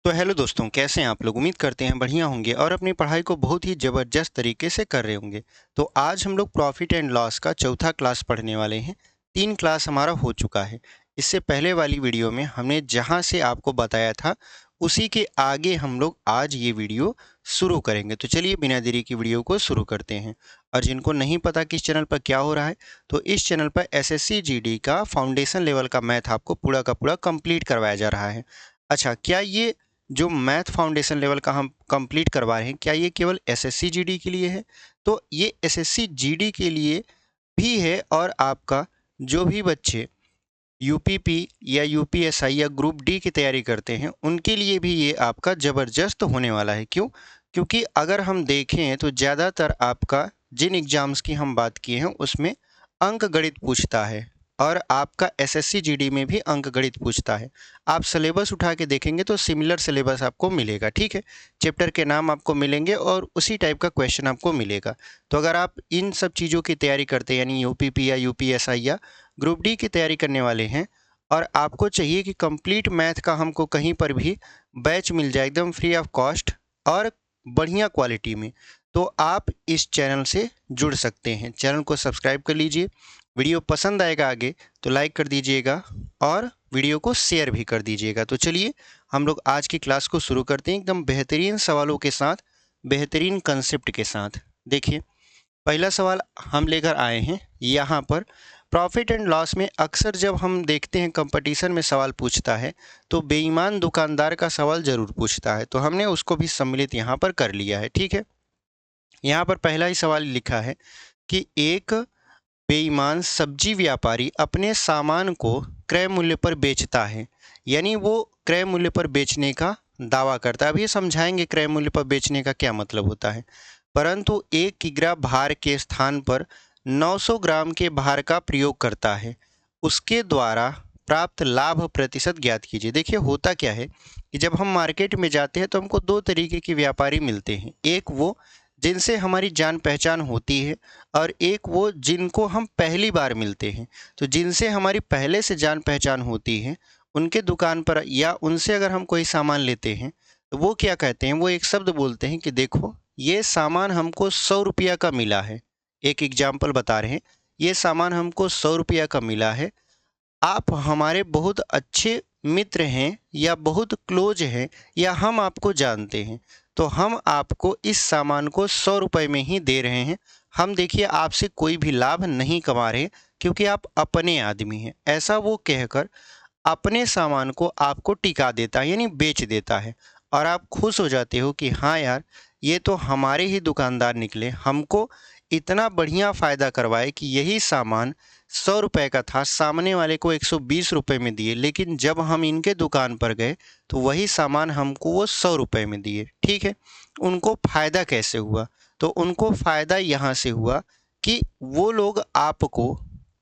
तो हेलो दोस्तों, कैसे हैं आप लोग। उम्मीद करते हैं बढ़िया होंगे और अपनी पढ़ाई को बहुत ही ज़बरदस्त तरीके से कर रहे होंगे। तो आज हम लोग प्रॉफिट एंड लॉस का चौथा क्लास पढ़ने वाले हैं। 3 क्लास हमारा हो चुका है। इससे पहले वाली वीडियो में हमने जहां से आपको बताया था उसी के आगे हम लोग आज ये वीडियो शुरू करेंगे। तो चलिए बिना देरी की वीडियो को शुरू करते हैं। और जिनको नहीं पता कि इस चैनल पर क्या हो रहा है, तो इस चैनल पर एसएससी जीडी का फाउंडेशन लेवल का मैथ आपको पूरा का पूरा कंप्लीट करवाया जा रहा है। अच्छा, क्या ये जो मैथ फाउंडेशन लेवल का हम कंप्लीट करवा रहे हैं, क्या ये केवल एसएससी जीडी के लिए है? तो ये एसएससी जीडी के लिए भी है, और आपका जो भी बच्चे यूपीपी या यूपीएसआई या ग्रुप डी की तैयारी करते हैं उनके लिए भी ये आपका ज़बरदस्त होने वाला है। क्यों? क्योंकि अगर हम देखें तो ज़्यादातर आपका जिन एग्ज़ाम्स की हम बात किए हैं उसमें अंक गणित पूछता है, और आपका एसएससी जीडी में भी अंक गणित पूछता है। आप सिलेबस उठा के देखेंगे तो सिमिलर सिलेबस आपको मिलेगा, ठीक है। चैप्टर के नाम आपको मिलेंगे और उसी टाइप का क्वेश्चन आपको मिलेगा। तो अगर आप इन सब चीज़ों की तैयारी करते हैं, यानी यूपीपी या यूपीएसआई या ग्रुप डी की तैयारी करने वाले हैं, और आपको चाहिए कि कंप्लीट मैथ का हमको कहीं पर भी बैच मिल जाए एकदम फ्री ऑफ कॉस्ट और बढ़िया क्वालिटी में, तो आप इस चैनल से जुड़ सकते हैं। चैनल को सब्सक्राइब कर लीजिए। वीडियो पसंद आएगा आगे तो लाइक कर दीजिएगा और वीडियो को शेयर भी कर दीजिएगा। तो चलिए हम लोग आज की क्लास को शुरू करते हैं एकदम बेहतरीन सवालों के साथ, बेहतरीन कंसेप्ट के साथ। देखिए, पहला सवाल हम लेकर आए हैं यहाँ पर। प्रॉफिट एंड लॉस में अक्सर जब हम देखते हैं कंपटीशन में सवाल पूछता है तो बेईमान दुकानदार का सवाल ज़रूर पूछता है, तो हमने उसको भी सम्मिलित यहाँ पर कर लिया है, ठीक है। यहाँ पर पहला ही सवाल लिखा है कि एक बेईमान सब्जी व्यापारी अपने सामान को क्रय मूल्य पर बेचता है, यानी वो क्रय मूल्य पर बेचने का दावा करता है। अब ये समझाएंगे क्रय मूल्य पर बेचने का क्या मतलब होता है। परंतु 1 किग्रा भार के स्थान पर 900 ग्राम के भार का प्रयोग करता है, उसके द्वारा प्राप्त लाभ प्रतिशत ज्ञात कीजिए। देखिए, होता क्या है कि जब हम मार्केट में जाते हैं तो हमको 2 तरीके के व्यापारी मिलते हैं। एक वो जिनसे हमारी जान पहचान होती है, और एक वो जिनको हम पहली बार मिलते हैं। तो जिनसे हमारी पहले से जान पहचान होती है उनके दुकान पर या उनसे अगर हम कोई सामान लेते हैं तो वो क्या कहते हैं, वो एक शब्द बोलते हैं कि देखो ये सामान हमको 100 रुपया का मिला है। एक एग्जाम्पल बता रहे हैं, ये सामान हमको 100 रुपया का मिला है, आप हमारे बहुत अच्छे मित्र हैं या बहुत क्लोज हैं या हम आपको जानते हैं, तो हम आपको इस सामान को 100 रुपये में ही दे रहे हैं। हम देखिए आपसे कोई भी लाभ नहीं कमा रहे क्योंकि आप अपने आदमी हैं। ऐसा वो कहकर अपने सामान को आपको टिका देता है, यानी बेच देता है, और आप खुश हो जाते हो कि हाँ यार, ये तो हमारे ही दुकानदार निकले, हमको इतना बढ़िया फ़ायदा करवाए कि यही सामान 100 रुपये का था, सामने वाले को 120 रुपये में दिए, लेकिन जब हम इनके दुकान पर गए तो वही सामान हमको वो 100 रुपये में दिए, ठीक है। उनको फ़ायदा कैसे हुआ? तो उनको फ़ायदा यहाँ से हुआ कि वो लोग आपको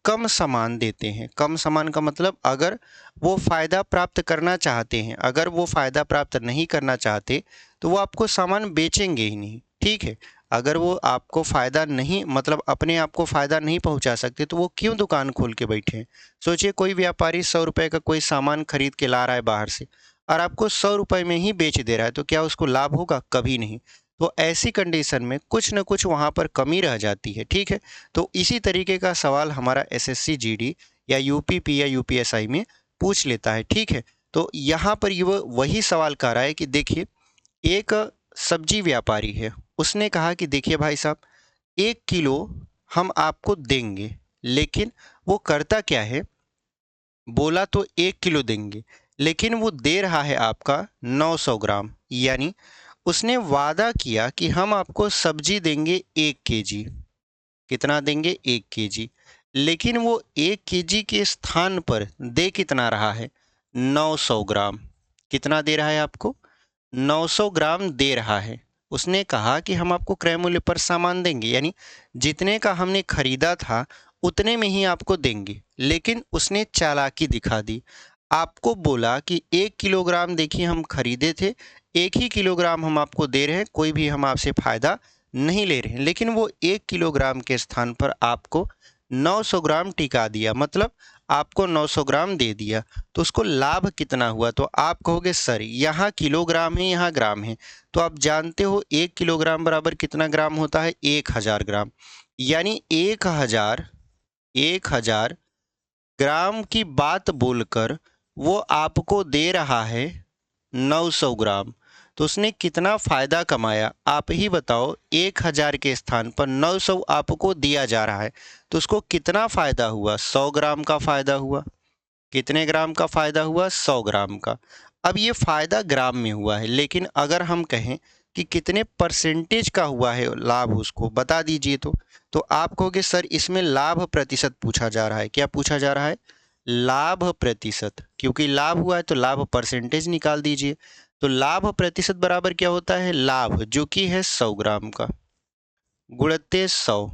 कम सामान देते हैं। कम सामान का मतलब, अगर वो फ़ायदा प्राप्त करना चाहते हैं, अगर वो फ़ायदा प्राप्त नहीं करना चाहते तो वो आपको सामान बेचेंगे ही नहीं, ठीक है। अगर वो आपको फ़ायदा नहीं, मतलब अपने आप को फ़ायदा नहीं पहुंचा सकते, तो वो क्यों दुकान खोल के बैठे हैं? सोचिए, कोई व्यापारी 100 रुपये का कोई सामान खरीद के ला रहा है बाहर से और आपको 100 रुपये में ही बेच दे रहा है, तो क्या उसको लाभ होगा? कभी नहीं। तो ऐसी कंडीशन में कुछ न कुछ वहाँ पर कमी रह जाती है, ठीक है। तो इसी तरीके का सवाल हमारा एसएससी जीडी या यूपीपी या यूपीएसआई में पूछ लेता है, ठीक है। तो यहाँ पर ये वही सवाल कह रहा है कि देखिए, एक सब्जी व्यापारी है, उसने कहा कि देखिए भाई साहब, 1 किलो हम आपको देंगे, लेकिन वो करता क्या है, बोला तो 1 किलो देंगे, लेकिन वो दे रहा है आपका 900 ग्राम। यानी उसने वादा किया कि हम आपको सब्जी देंगे 1 केजी। कितना देंगे? 1 केजी। लेकिन वो 1 केजी के स्थान पर दे कितना रहा है? 900 ग्राम। कितना दे रहा है आपको? 900 ग्राम दे रहा है। उसने कहा कि हम आपको क्रय मूल्य पर सामान देंगे, यानी जितने का हमने खरीदा था उतने में ही आपको देंगे, लेकिन उसने चालाकी दिखा दी। आपको बोला कि 1 किलोग्राम देखिए हम खरीदे थे, 1 ही किलोग्राम हम आपको दे रहे हैं, कोई भी हम आपसे फ़ायदा नहीं ले रहे हैं, लेकिन वो 1 किलोग्राम के स्थान पर आपको 900 ग्राम टिका दिया। मतलब आपको 900 ग्राम दे दिया, तो उसको लाभ कितना हुआ? तो आप कहोगे सर यहाँ किलोग्राम है, यहाँ ग्राम है, तो आप जानते हो 1 किलोग्राम बराबर कितना ग्राम होता है? 1000 ग्राम। यानी 1000 ग्राम की बात बोलकर वो आपको दे रहा है 900 ग्राम। तो उसने कितना फायदा कमाया आप ही बताओ। 1000 के स्थान पर 900 आपको दिया जा रहा है, तो उसको कितना फायदा हुआ? 100 ग्राम का फायदा हुआ। कितने ग्राम का फायदा हुआ? 100 ग्राम का। अब ये फायदा ग्राम में हुआ है, लेकिन अगर हम कहें कि कितने परसेंटेज का हुआ है लाभ, उसको बता दीजिए। तो आप कहोगे सर इसमें लाभ प्रतिशत पूछा जा रहा है। क्या पूछा जा रहा है? लाभ प्रतिशत। क्योंकि लाभ हुआ है तो लाभ परसेंटेज निकाल दीजिए। तो लाभ प्रतिशत बराबर क्या होता है? लाभ जो कि है 100 ग्राम का गुणित 100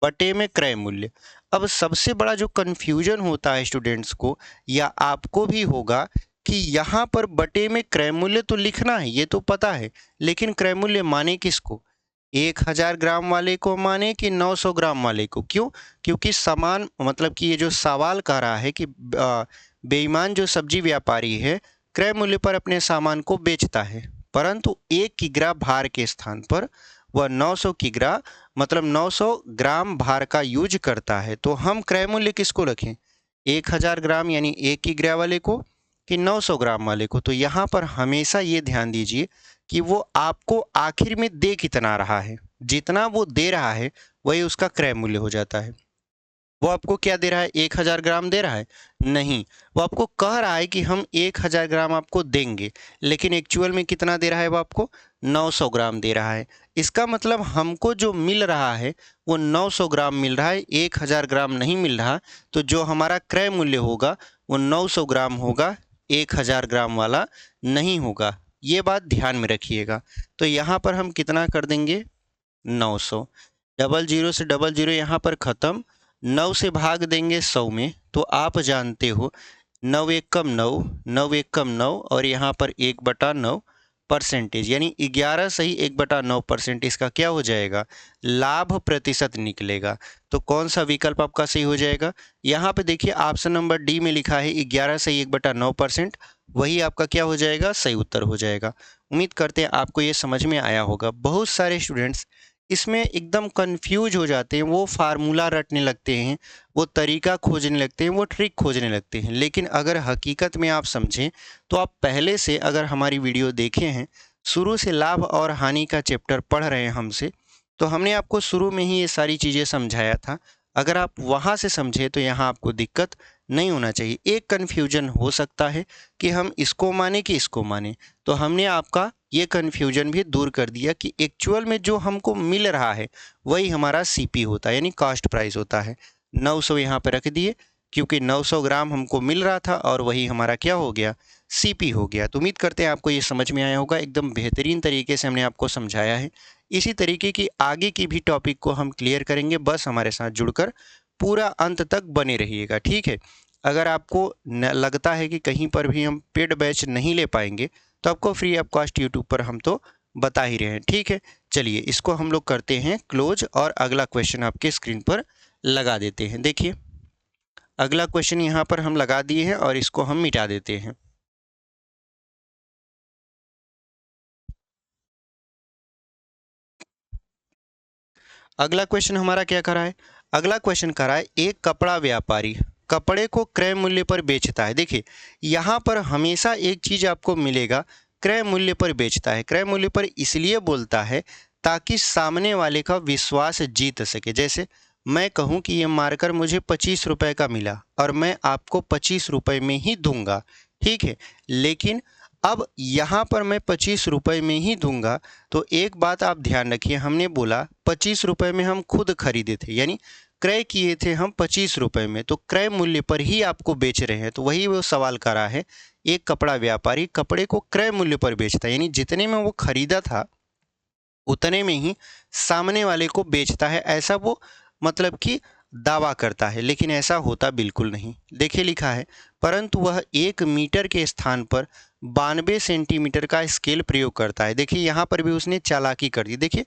बटे में क्रय मूल्य। अब सबसे बड़ा जो कन्फ्यूजन होता है स्टूडेंट्स को, या आपको भी होगा, कि यहाँ पर बटे में क्रय मूल्य तो लिखना है, ये तो पता है, लेकिन क्रय मूल्य माने किसको? 1000 ग्राम वाले को माने कि 900 ग्राम वाले को? क्यों? क्योंकि सामान, मतलब कि ये जो सवाल कर रहा है कि बेईमान जो सब्जी व्यापारी है क्रय मूल्य पर अपने सामान को बेचता है, परंतु 1 किग्रा भार के स्थान पर वह 900 किग्रा मतलब 900 ग्राम भार का यूज करता है। तो हम क्रय मूल्य किसको रखें? 1000 ग्राम यानी 1 किग्रा वाले को, कि 900 ग्राम वाले को? तो यहाँ पर हमेशा ये ध्यान दीजिए कि वो आपको आखिर में दे कितना रहा है। जितना वो दे रहा है वही उसका क्रय मूल्य हो जाता है। वो आपको क्या दे रहा है? 1000 ग्राम दे रहा है? नहीं, वो आपको कह रहा है कि हम 1000 ग्राम आपको देंगे, लेकिन एक्चुअल में कितना दे रहा है? वो आपको 900 ग्राम दे रहा है। इसका मतलब हमको जो मिल रहा है वो 900 ग्राम मिल रहा है, 1000 ग्राम नहीं मिल रहा। तो जो हमारा क्रय मूल्य होगा वो 900 ग्राम होगा, 1000 ग्राम वाला नहीं होगा। ये बात ध्यान में रखिएगा। तो यहाँ पर हम कितना कर देंगे? 900। डबल जीरो से डबल जीरो यहाँ पर ख़त्म। 9 से भाग देंगे 100 में, तो आप जानते हो 9 एक कम 9, 9 एक कम 9, और यहाँ पर 1/9 परसेंटेज, यानी 11 सही 1/9% इसका क्या हो जाएगा? लाभ प्रतिशत निकलेगा। तो कौन सा विकल्प आपका सही हो जाएगा? यहाँ पे देखिए ऑप्शन नंबर डी में लिखा है 11 सही 1/9%, वही आपका क्या हो जाएगा? सही उत्तर हो जाएगा। उम्मीद करते हैं आपको ये समझ में आया होगा। बहुत सारे स्टूडेंट्स इसमें एकदम कंफ्यूज हो जाते हैं, वो फार्मूला रटने लगते हैं, वो तरीका खोजने लगते हैं, वो ट्रिक खोजने लगते हैं। लेकिन अगर हकीकत में आप समझें तो आप पहले से अगर हमारी वीडियो देखे हैं, शुरू से लाभ और हानि का चैप्टर पढ़ रहे हैं हमसे, तो हमने आपको शुरू में ही ये सारी चीज़ें समझाया था। अगर आप वहाँ से समझे तो यहाँ आपको दिक्कत नहीं होना चाहिए। एक कन्फ्यूजन हो सकता है कि हम इसको माने कि इसको माने, तो हमने आपका ये कन्फ्यूजन भी दूर कर दिया कि एक्चुअल में जो हमको मिल रहा है वही हमारा सीपी होता है, यानी कॉस्ट प्राइस होता है। 900 यहाँ पे रख दिए क्योंकि 900 ग्राम हमको मिल रहा था और वही हमारा क्या हो गया? सीपी हो गया। तो उम्मीद करते हैं आपको ये समझ में आया होगा। एकदम बेहतरीन तरीके से हमने आपको समझाया है। इसी तरीके की आगे की भी टॉपिक को हम क्लियर करेंगे, बस हमारे साथ जुड़कर पूरा अंत तक बने रहिएगा, ठीक है। अगर आपको लगता है कि कहीं पर भी हम पेड बैच नहीं ले पाएंगे, तो आपको फ्री ऑफ कॉस्ट यूट्यूब पर हम तो बता ही रहे हैं, ठीक है। चलिए इसको हम लोग करते हैं क्लोज, और अगला क्वेश्चन आपके स्क्रीन पर लगा देते हैं। देखिए अगला क्वेश्चन यहाँ पर हम लगा दिए हैं और इसको हम मिटा देते हैं। अगला क्वेश्चन हमारा क्या करा है? अगला क्वेश्चन करा है एक कपड़ा व्यापारी कपड़े को क्रय मूल्य पर बेचता है। देखिए यहाँ पर हमेशा एक चीज़ आपको मिलेगा, क्रय मूल्य पर बेचता है। क्रय मूल्य पर इसलिए बोलता है ताकि सामने वाले का विश्वास जीत सके। जैसे मैं कहूँ कि ये मार्कर मुझे 25 रुपए का मिला और मैं आपको 25 रुपए में ही दूंगा, ठीक है। लेकिन अब यहाँ पर मैं 25 रुपए में ही दूंगा, तो एक बात आप ध्यान रखिए, हमने बोला 25 रुपए में हम खुद खरीदे थे, यानी क्रय किए थे हम 25 रुपए में, तो क्रय मूल्य पर ही आपको बेच रहे हैं। तो वही वो सवाल करा है, एक कपड़ा व्यापारी कपड़े को क्रय मूल्य पर बेचता है, यानी जितने में वो खरीदा था उतने में ही सामने वाले को बेचता है, ऐसा वो मतलब कि दावा करता है। लेकिन ऐसा होता बिल्कुल नहीं। देखिए लिखा है परंतु वह 1 मीटर के स्थान पर 92 सेंटीमीटर का स्केल प्रयोग करता है। देखिए यहाँ पर भी उसने चालाकी कर दी। देखिए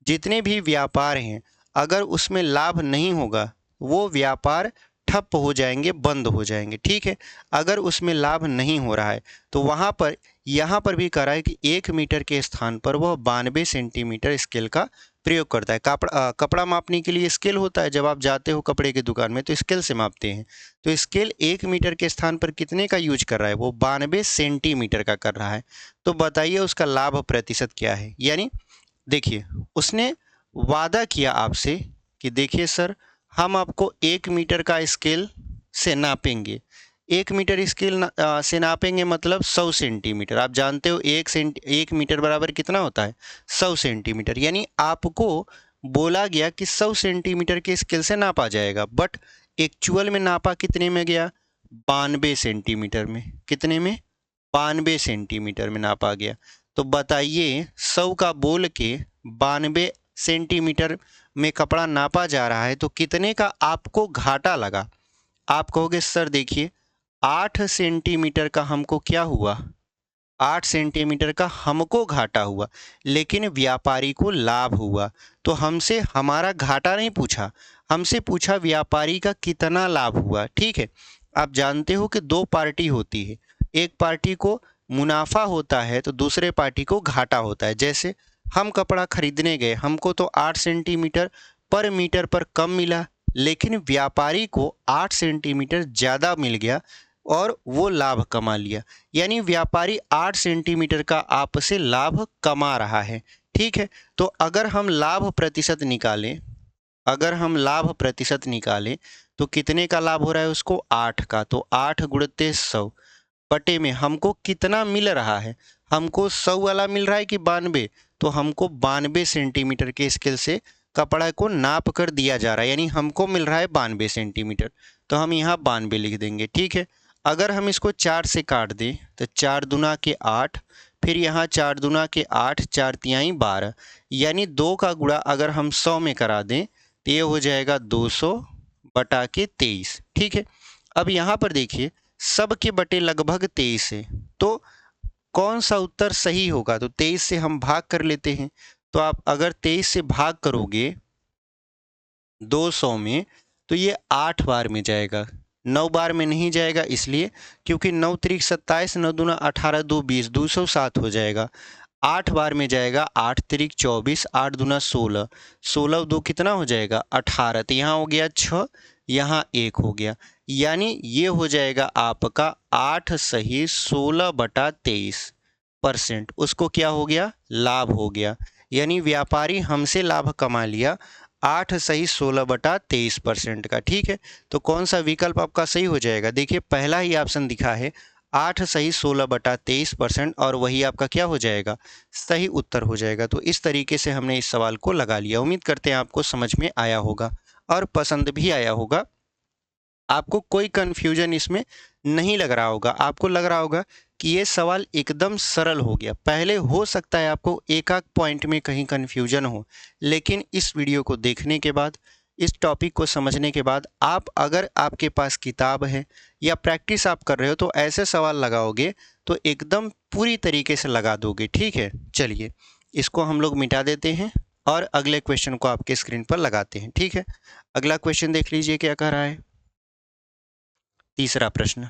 जितने भी व्यापार हैं, अगर उसमें लाभ नहीं होगा वो व्यापार ठप हो जाएंगे, बंद हो जाएंगे। ठीक है, अगर उसमें लाभ नहीं हो रहा है तो वहाँ पर यहाँ पर भी कह रहा है कि 1 मीटर के स्थान पर वह 92 सेंटीमीटर स्केल का प्रयोग करता है। कपड़ा मापने के लिए स्केल होता है, जब आप जाते हो कपड़े की दुकान में तो स्केल से मापते हैं। तो स्केल 1 मीटर के स्थान पर कितने का यूज कर रहा है, वो 92 सेंटीमीटर का कर रहा है। तो बताइए उसका लाभ प्रतिशत क्या है। यानी देखिए, उसने वादा किया आपसे कि देखिए सर, हम आपको 1 मीटर का स्केल से नापेंगे। 1 मीटर स्केल से नापेंगे मतलब 100 सेंटीमीटर। आप जानते हो 1 मीटर बराबर कितना होता है, 100 सेंटीमीटर। यानी आपको बोला गया कि 100 सेंटीमीटर के स्केल से नापा जाएगा, बट एक्चुअल में नापा कितने में गया, 92 सेंटीमीटर में। कितने में, 92 सेंटीमीटर में नापा गया। तो बताइए 100 का बोल के 92 सेंटीमीटर में कपड़ा नापा जा रहा है तो कितने का आपको घाटा लगा। आप कहोगे सर देखिए 8 सेंटीमीटर का हमको क्या हुआ, 8 सेंटीमीटर का हमको घाटा हुआ, लेकिन व्यापारी को लाभ हुआ। तो हमसे हमारा घाटा नहीं पूछा, हमसे पूछा व्यापारी का कितना लाभ हुआ। ठीक है, आप जानते हो कि दो पार्टी होती है, एक पार्टी को मुनाफा होता है तो दूसरे पार्टी को घाटा होता है। जैसे हम कपड़ा खरीदने गए, हमको तो 8 सेंटीमीटर पर मीटर पर कम मिला, लेकिन व्यापारी को 8 सेंटीमीटर ज़्यादा मिल गया और वो लाभ कमा लिया। यानी व्यापारी 8 सेंटीमीटर का आपसे लाभ कमा रहा है। ठीक है, तो अगर हम लाभ प्रतिशत निकालें, अगर हम लाभ प्रतिशत निकालें तो कितने का लाभ हो रहा है उसको, 8 का। तो 8 गुणित 100 बटे में हमको कितना मिल रहा है, हमको 100 वाला मिल रहा है कि 92, तो हमको 92 सेंटीमीटर के स्केल से कपड़ा को नाप कर दिया जा रहा है, यानी हमको मिल रहा है 92 सेंटीमीटर। तो हम यहाँ 92 लिख देंगे। ठीक है, अगर हम इसको 4 से काट दें तो 4 दूना के 8, फिर यहाँ 4 दूना के 8, 4 तिहाई 12, यानी 2 का गुणा अगर हम 100 में करा दें तो ये हो जाएगा 200 बटा के 23। ठीक है, अब यहाँ पर देखिए सब के बटे लगभग 23 है, तो कौन सा उत्तर सही होगा, तो 23 से हम भाग कर लेते हैं। तो आप अगर 23 से भाग करोगे 200 में तो ये 8 बार में जाएगा, 9 बार में नहीं जाएगा, इसलिए क्योंकि 9 त्रिक 27, 9 दूना 18, 2 20, 207 हो जाएगा। 8 बार में जाएगा, 8 त्रिक 24, 8 दूना 16, 16 दो कितना हो जाएगा 18, तो यहाँ हो गया 6, यहाँ 1 हो गया, यानी ये हो जाएगा आपका 8 सही 16/23%। उसको क्या हो गया, लाभ हो गया। यानी व्यापारी हमसे लाभ कमा लिया 8 सही 16/23% का। ठीक है, तो कौन सा विकल्प आपका सही हो जाएगा, देखिए पहला ही ऑप्शन दिखा है 8 सही 16/23%, और वही आपका क्या हो जाएगा, सही उत्तर हो जाएगा। तो इस तरीके से हमने इस सवाल को लगा लिया। उम्मीद करते हैं आपको समझ में आया होगा और पसंद भी आया होगा। आपको कोई कन्फ्यूजन इसमें नहीं लग रहा होगा, आपको लग रहा होगा कि ये सवाल एकदम सरल हो गया। पहले हो सकता है आपको एक आध पॉइंट में कहीं कन्फ्यूजन हो, लेकिन इस वीडियो को देखने के बाद, इस टॉपिक को समझने के बाद, आप अगर आपके पास किताब है या प्रैक्टिस आप कर रहे हो तो ऐसे सवाल लगाओगे तो एकदम पूरी तरीके से लगा दोगे। ठीक है, चलिए इसको हम लोग मिटा देते हैं और अगले क्वेश्चन को आपके स्क्रीन पर लगाते हैं। ठीक है, अगला क्वेश्चन देख लीजिए क्या कह रहा है। तीसरा प्रश्न,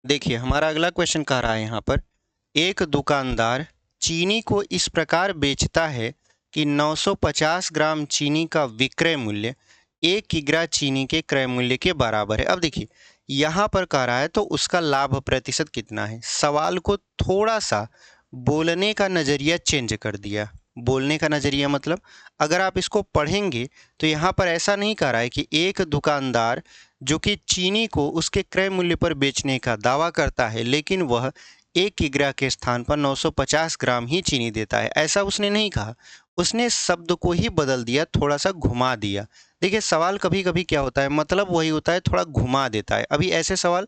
देखिए हमारा अगला क्वेश्चन कह रहा है यहाँ पर, एक दुकानदार चीनी को इस प्रकार बेचता है कि 950 ग्राम चीनी का विक्रय मूल्य 1 किग्रा चीनी के क्रय मूल्य के बराबर है। अब देखिए यहाँ पर कह रहा है तो उसका लाभ प्रतिशत कितना है। सवाल को थोड़ा सा बोलने का नज़रिया चेंज कर दिया। बोलने का नज़रिया मतलब अगर आप इसको पढ़ेंगे तो यहाँ पर ऐसा नहीं कह रहा है कि एक दुकानदार जो कि चीनी को उसके क्रय मूल्य पर बेचने का दावा करता है, लेकिन वह 1 किग्रा के स्थान पर 950 ग्राम ही चीनी देता है, ऐसा उसने नहीं कहा। उसने शब्द को ही बदल दिया, थोड़ा सा घुमा दिया। देखिए सवाल कभी कभी क्या होता है, मतलब वही होता है, थोड़ा घुमा देता है। अभी ऐसे सवाल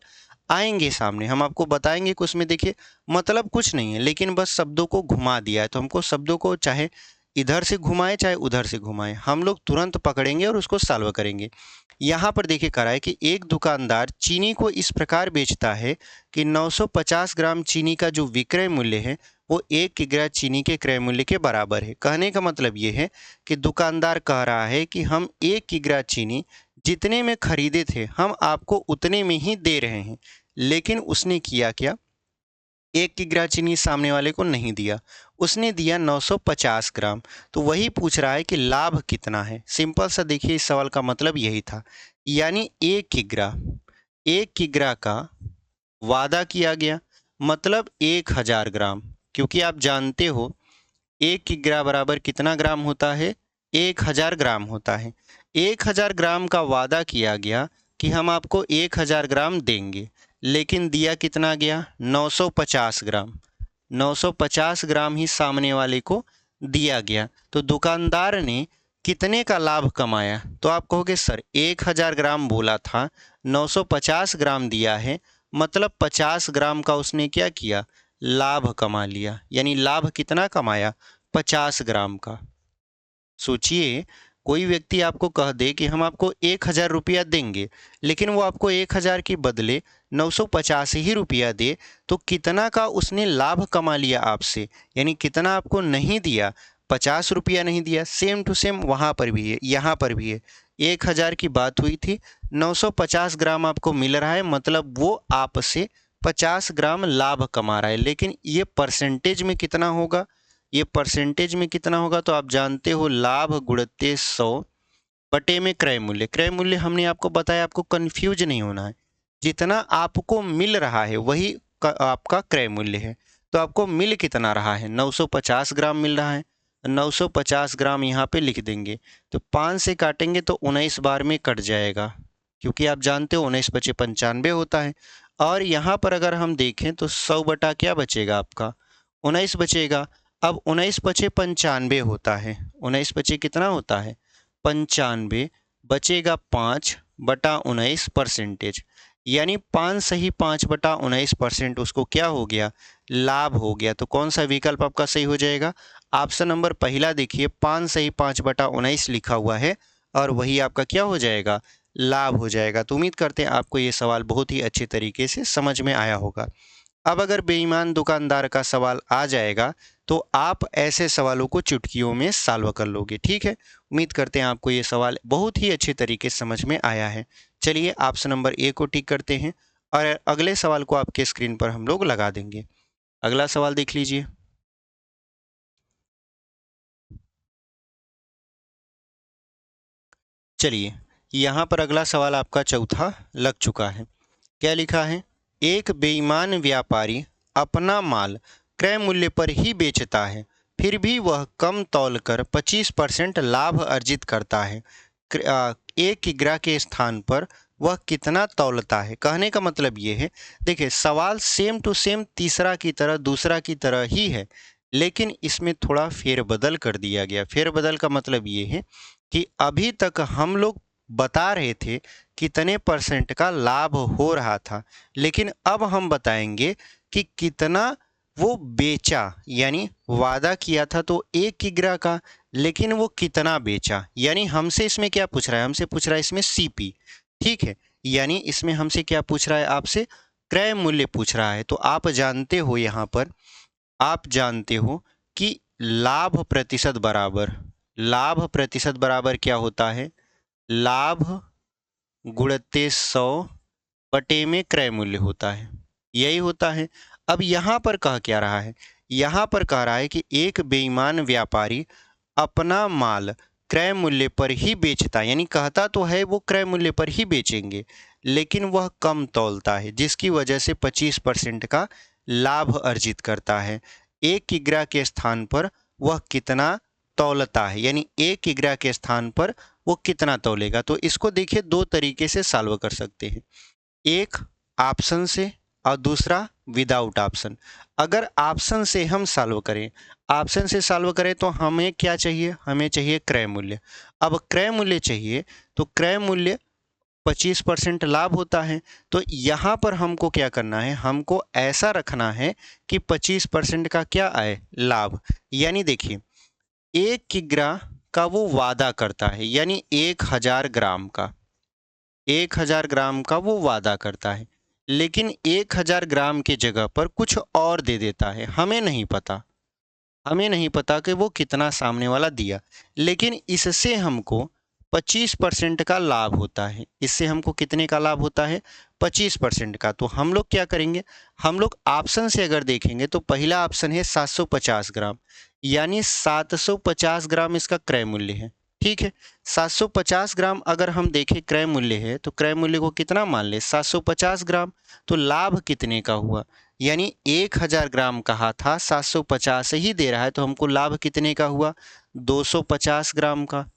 आएंगे सामने, हम आपको बताएंगे कि उसमें देखिए मतलब कुछ नहीं है, लेकिन बस शब्दों को घुमा दिया है। तो हमको शब्दों को चाहे इधर से घुमाए चाहे उधर से घुमाए, हम लोग तुरंत पकड़ेंगे और उसको सॉल्व करेंगे। यहाँ पर देखिए करा है कि एक दुकानदार चीनी को इस प्रकार बेचता है कि 950 ग्राम चीनी का जो विक्रय मूल्य है वो 1 किग्रा चीनी के क्रय मूल्य के बराबर है। कहने का मतलब ये है कि दुकानदार कह रहा है कि हम 1 किग्रा चीनी जितने में खरीदे थे हम आपको उतने में ही दे रहे हैं। लेकिन उसने किया क्या, 1 किग्रा चीनी सामने वाले को नहीं दिया, उसने दिया 950 ग्राम। तो वही पूछ रहा है कि लाभ कितना है। सिंपल सा देखिए इस सवाल का मतलब यही था, यानी 1 किग्रा का वादा किया गया मतलब 1000 ग्राम, क्योंकि आप जानते हो 1 किग्रा बराबर कितना ग्राम होता है, 1000 ग्राम होता है। 1000 ग्राम का वादा किया गया कि हम आपको 1000 ग्राम देंगे, लेकिन दिया कितना गया, 950 ग्राम। 950 ग्राम ही सामने वाले को दिया गया। तो दुकानदार ने कितने का लाभ कमाया, तो आप कहोगे सर 1000 ग्राम बोला था, 950 ग्राम दिया है, मतलब 50 ग्राम का उसने क्या किया, लाभ कमा लिया। यानी लाभ कितना कमाया, 50 ग्राम का। सोचिए कोई व्यक्ति आपको कह दे कि हम आपको 1000 रुपया देंगे, लेकिन वो आपको 1000 के बदले 950 ही रुपया दे, तो कितना का उसने लाभ कमा लिया आपसे, यानी कितना आपको नहीं दिया, 50 रुपया नहीं दिया। सेम टू सेम वहाँ पर भी है, यहाँ पर भी है। 1000 की बात हुई थी, 950 ग्राम आपको मिल रहा है, मतलब वो आपसे 50 ग्राम लाभ कमा रहा है। लेकिन ये परसेंटेज में कितना होगा, ये परसेंटेज में कितना होगा, तो आप जानते हो लाभ गुणित 100 बटे में क्रय मूल्य। क्रय मूल्य हमने आपको बताया, आपको कंफ्यूज नहीं होना है, जितना आपको मिल रहा है वही आपका क्रय मूल्य है। तो आपको मिल कितना रहा है, 950 ग्राम मिल रहा है, 950 ग्राम यहाँ पे लिख देंगे। तो 5 से काटेंगे तो 19 बार में कट जाएगा, क्योंकि आप जानते हो 19 बचे 95 होता है। और यहाँ पर अगर हम देखें तो 100 बटा क्या बचेगा आपका, 19 बचेगा। अब 19 बचे 95 होता है, 19 बचे कितना होता है, 95, बचेगा 5 बटा 19 परसेंटेज, यानी 5 सही 5 बटा 19% उसको क्या हो गया, लाभ हो गया। तो कौन सा विकल्प आपका सही हो जाएगा, ऑप्शन नंबर पहला देखिए, 5 सही 5 बटा 19 लिखा हुआ है और वही आपका क्या हो जाएगा, लाभ हो जाएगा। तो उम्मीद करते हैं आपको ये सवाल बहुत ही अच्छे तरीके से समझ में आया होगा। अब अगर बेईमान दुकानदार का सवाल आ जाएगा तो आप ऐसे सवालों को चुटकियों में सॉल्व कर लोगे, ठीक है। उम्मीद करते हैं आपको ये सवाल बहुत ही अच्छे तरीके से समझ में आया है। चलिए ऑप्शन नंबर ए को टिक करते हैं और अगले सवाल को आपके स्क्रीन पर हम लोग लगा देंगे। अगला सवाल देख लीजिए। चलिए यहाँ पर अगला सवाल आपका चौथा लग चुका है। क्या लिखा है, एक बेईमान व्यापारी अपना माल क्रय मूल्य पर ही बेचता है, फिर भी वह कम तौलकर 25% लाभ अर्जित करता है। 1 किग्रा के स्थान पर वह कितना तौलता है। कहने का मतलब ये है, देखिए सवाल सेम टू सेम तीसरा की तरह दूसरा की तरह ही है, लेकिन इसमें थोड़ा फेरबदल कर दिया गया। फेरबदल का मतलब ये है कि अभी तक हम लोग बता रहे थे कितने परसेंट का लाभ हो रहा था, लेकिन अब हम बताएंगे कि कितना वो बेचा। यानी वादा किया था तो 1 किग्रा का, लेकिन वो कितना बेचा। यानी हमसे इसमें क्या पूछ रहा है, हमसे पूछ रहा है इसमें सीपी, ठीक है। यानी इसमें हमसे क्या पूछ रहा है, आपसे क्रय मूल्य पूछ रहा है। तो आप जानते हो, यहाँ पर आप जानते हो कि लाभ प्रतिशत बराबर क्या होता है, लाभ गुणित 100 बटे में क्रय मूल्य होता है, यही होता है। अब यहाँ पर कह क्या रहा है, यहाँ पर कह रहा है कि एक बेईमान व्यापारी अपना माल क्रय मूल्य पर ही बेचता है, यानी कहता तो है वो क्रय मूल्य पर ही बेचेंगे, लेकिन वह कम तौलता है, जिसकी वजह से 25% का लाभ अर्जित करता है। 1 किग्रा के स्थान पर वह कितना तौलता है, यानी 1 किग्रा के स्थान पर वो कितना तौलेगा। तो इसको देखिए दो तरीके से सॉल्व कर सकते हैं, एक ऑप्शन से और दूसरा विदाउट ऑप्शन। अगर ऑप्शन से हम सॉल्व करें तो हमें क्या चाहिए, हमें चाहिए क्रय मूल्य। अब क्रय मूल्य चाहिए तो क्रय मूल्य 25% लाभ होता है। तो यहाँ पर हमको क्या करना है, हमको ऐसा रखना है कि 25% का क्या आए, लाभ। यानी देखिए 1 किग्रा का वो वादा करता है, यानी 1000 ग्राम का, 1000 ग्राम का वो वादा करता है, लेकिन 1000 ग्राम की जगह पर कुछ और दे देता है। हमें नहीं पता कि वो कितना सामने वाला दिया, लेकिन इससे हमको 25% का लाभ होता है। इससे हमको कितने का लाभ होता है? 25% का। तो हम लोग क्या करेंगे, हम लोग ऑप्शन से अगर देखेंगे तो पहला ऑप्शन है 750 ग्राम, यानी 750 ग्राम इसका क्रय मूल्य है। ठीक है, 750 ग्राम अगर हम देखें क्रय मूल्य है, तो क्रय मूल्य को कितना मान ले, 750 ग्राम। तो लाभ कितने का हुआ, यानी 1000 ग्राम कहा था, 750 ही दे रहा है, तो हमको लाभ कितने का हुआ, 250 ग्राम का।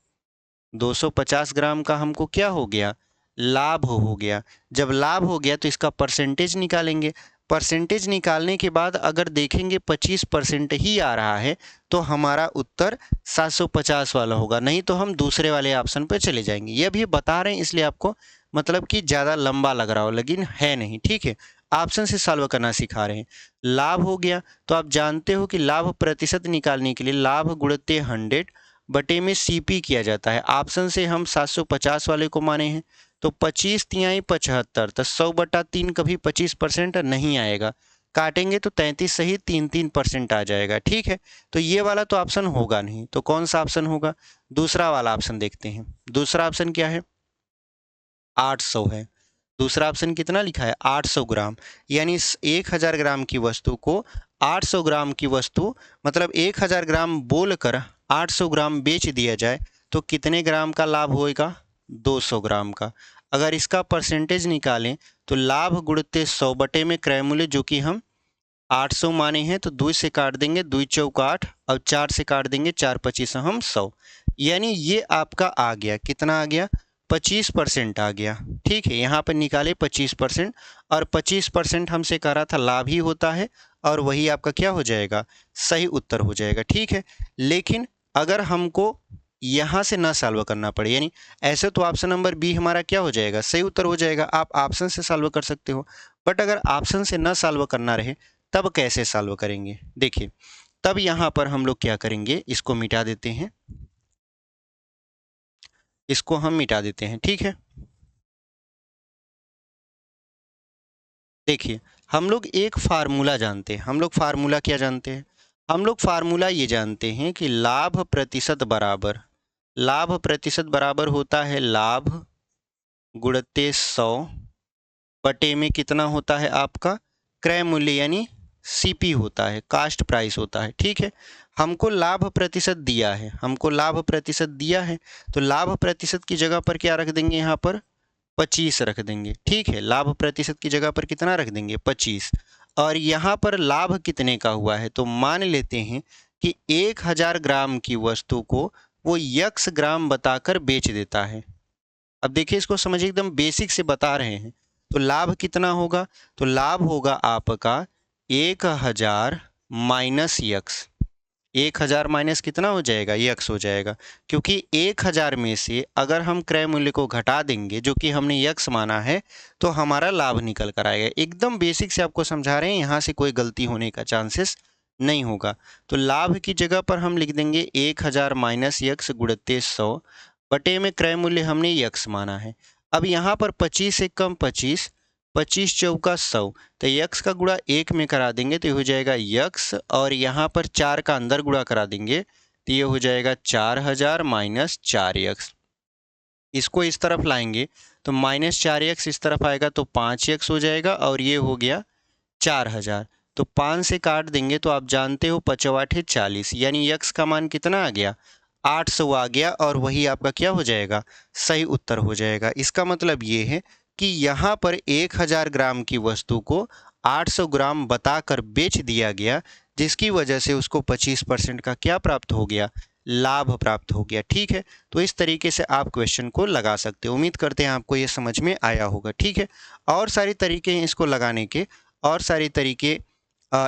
250 ग्राम का हमको क्या हो गया, लाभ हो गया। जब लाभ हो गया तो इसका परसेंटेज निकालेंगे। परसेंटेज निकालने के बाद अगर देखेंगे 25% ही आ रहा है, तो हमारा उत्तर 750 वाला होगा, नहीं तो हम दूसरे वाले ऑप्शन पर चले जाएंगे। ये अभी बता रहे हैं इसलिए आपको मतलब कि ज़्यादा लंबा लग रहा हो, लेकिन है नहीं। ठीक है, ऑप्शन से सॉल्व करना सिखा रहे हैं। लाभ हो गया, तो आप जानते हो कि लाभ प्रतिशत निकालने के लिए लाभ गुणित 100 बटे में सीपी किया जाता है। ऑप्शन से हम 750 वाले को माने हैं, तो 25 तिहाई 75, तो 100/3 कभी 25% नहीं आएगा। काटेंगे तो 33 सही 3% आ जाएगा। ठीक है, तो ये वाला तो ऑप्शन होगा नहीं, तो कौन सा ऑप्शन होगा, दूसरा वाला ऑप्शन देखते हैं। दूसरा ऑप्शन क्या है, 800 है। दूसरा ऑप्शन कितना लिखा है, 800 ग्राम, यानी 1000 ग्राम की वस्तु को 800 ग्राम की वस्तु मतलब 1000 ग्राम बोलकर 800 ग्राम बेच दिया जाए तो कितने ग्राम का लाभ होएगा, 200 ग्राम का। अगर इसका परसेंटेज निकालें तो लाभ गुणित 100 बटे में क्रय मूल्य, जो कि हम 800 माने हैं, तो 2 से काट देंगे, 2 चौक 8 और 4 से काट देंगे, 4 25 हम 100, यानी ये आपका आ गया, कितना आ गया, 25% आ गया। ठीक है, यहाँ पर निकाले 25%, और 25% हमसे कह रहा था लाभ ही होता है, और वही आपका क्या हो जाएगा, सही उत्तर हो जाएगा। ठीक है, लेकिन अगर हमको यहाँ से ना सॉल्व करना पड़े, यानी ऐसे तो ऑप्शन नंबर बी हमारा क्या हो जाएगा, सही उत्तर हो जाएगा, आप ऑप्शन से सॉल्व कर सकते हो। बट अगर ऑप्शन से ना सॉल्व करना रहे, तब कैसे सॉल्व करेंगे, देखिए, तब यहाँ पर हम लोग क्या करेंगे, इसको मिटा देते हैं, इसको हम मिटा देते हैं। ठीक है, देखिए, हम लोग एक फार्मूला जानते हैं। हम लोग फार्मूला क्या जानते हैं, हम लोग फार्मूला ये जानते हैं कि लाभ प्रतिशत बराबर होता है लाभ गुणित 100 बटे में कितना होता है आपका क्रय मूल्य, यानी सीपी होता है, कास्ट प्राइस होता है। ठीक है, हमको लाभ प्रतिशत दिया है, हमको लाभ प्रतिशत दिया है, तो लाभ प्रतिशत की जगह पर क्या रख देंगे, यहाँ पर 25 रख देंगे। ठीक है, लाभ प्रतिशत की जगह पर कितना रख देंगे, 25। और यहाँ पर लाभ कितने का हुआ है, तो मान लेते हैं कि 1000 ग्राम की वस्तु को वो यक्स ग्राम बताकर बेच देता है। अब देखिए, इसको समझिए, एकदम बेसिक से बता रहे हैं। तो लाभ कितना होगा, तो लाभ होगा आपका 1000 माइनस यक्स। 1000 माइनस कितना हो जाएगा, यक्स हो जाएगा, क्योंकि 1000 में से अगर हम क्रय मूल्य को घटा देंगे, जो कि हमने यक्स माना है, तो हमारा लाभ निकल कर आएगा। एकदम बेसिक से आपको समझा रहे हैं, यहाँ से कोई गलती होने का चांसेस नहीं होगा। तो लाभ की जगह पर हम लिख देंगे 1000 माइनस यक्स गुणित 100 बटे में क्रय मूल्य हमने यक्स माना है। अब यहाँ पर 25 से कम 25, 25 चौका 100, तो यक्स का गुणा 1 में करा देंगे तो ये हो जाएगा यक्स, और यहाँ पर 4 का अंदर गुणा करा देंगे तो ये हो जाएगा 4000 माइनस 4x। इसको इस तरफ लाएंगे तो माइनस 4x इस तरफ आएगा तो 5x हो जाएगा, और ये हो गया 4000। तो 5 से काट देंगे तो आप जानते हो 5 8 40, यानी यक्स का मान कितना आ गया, 800 आ गया, और वही आपका क्या हो जाएगा, सही उत्तर हो जाएगा। इसका मतलब ये है कि यहाँ पर 1000 ग्राम की वस्तु को 800 ग्राम बताकर बेच दिया गया, जिसकी वजह से उसको 25% का क्या प्राप्त हो गया, लाभ प्राप्त हो गया। ठीक है, तो इस तरीके से आप क्वेश्चन को लगा सकते हो। उम्मीद करते हैं आपको ये समझ में आया होगा। ठीक है, और सारे तरीके हैं इसको लगाने के, और सारे तरीके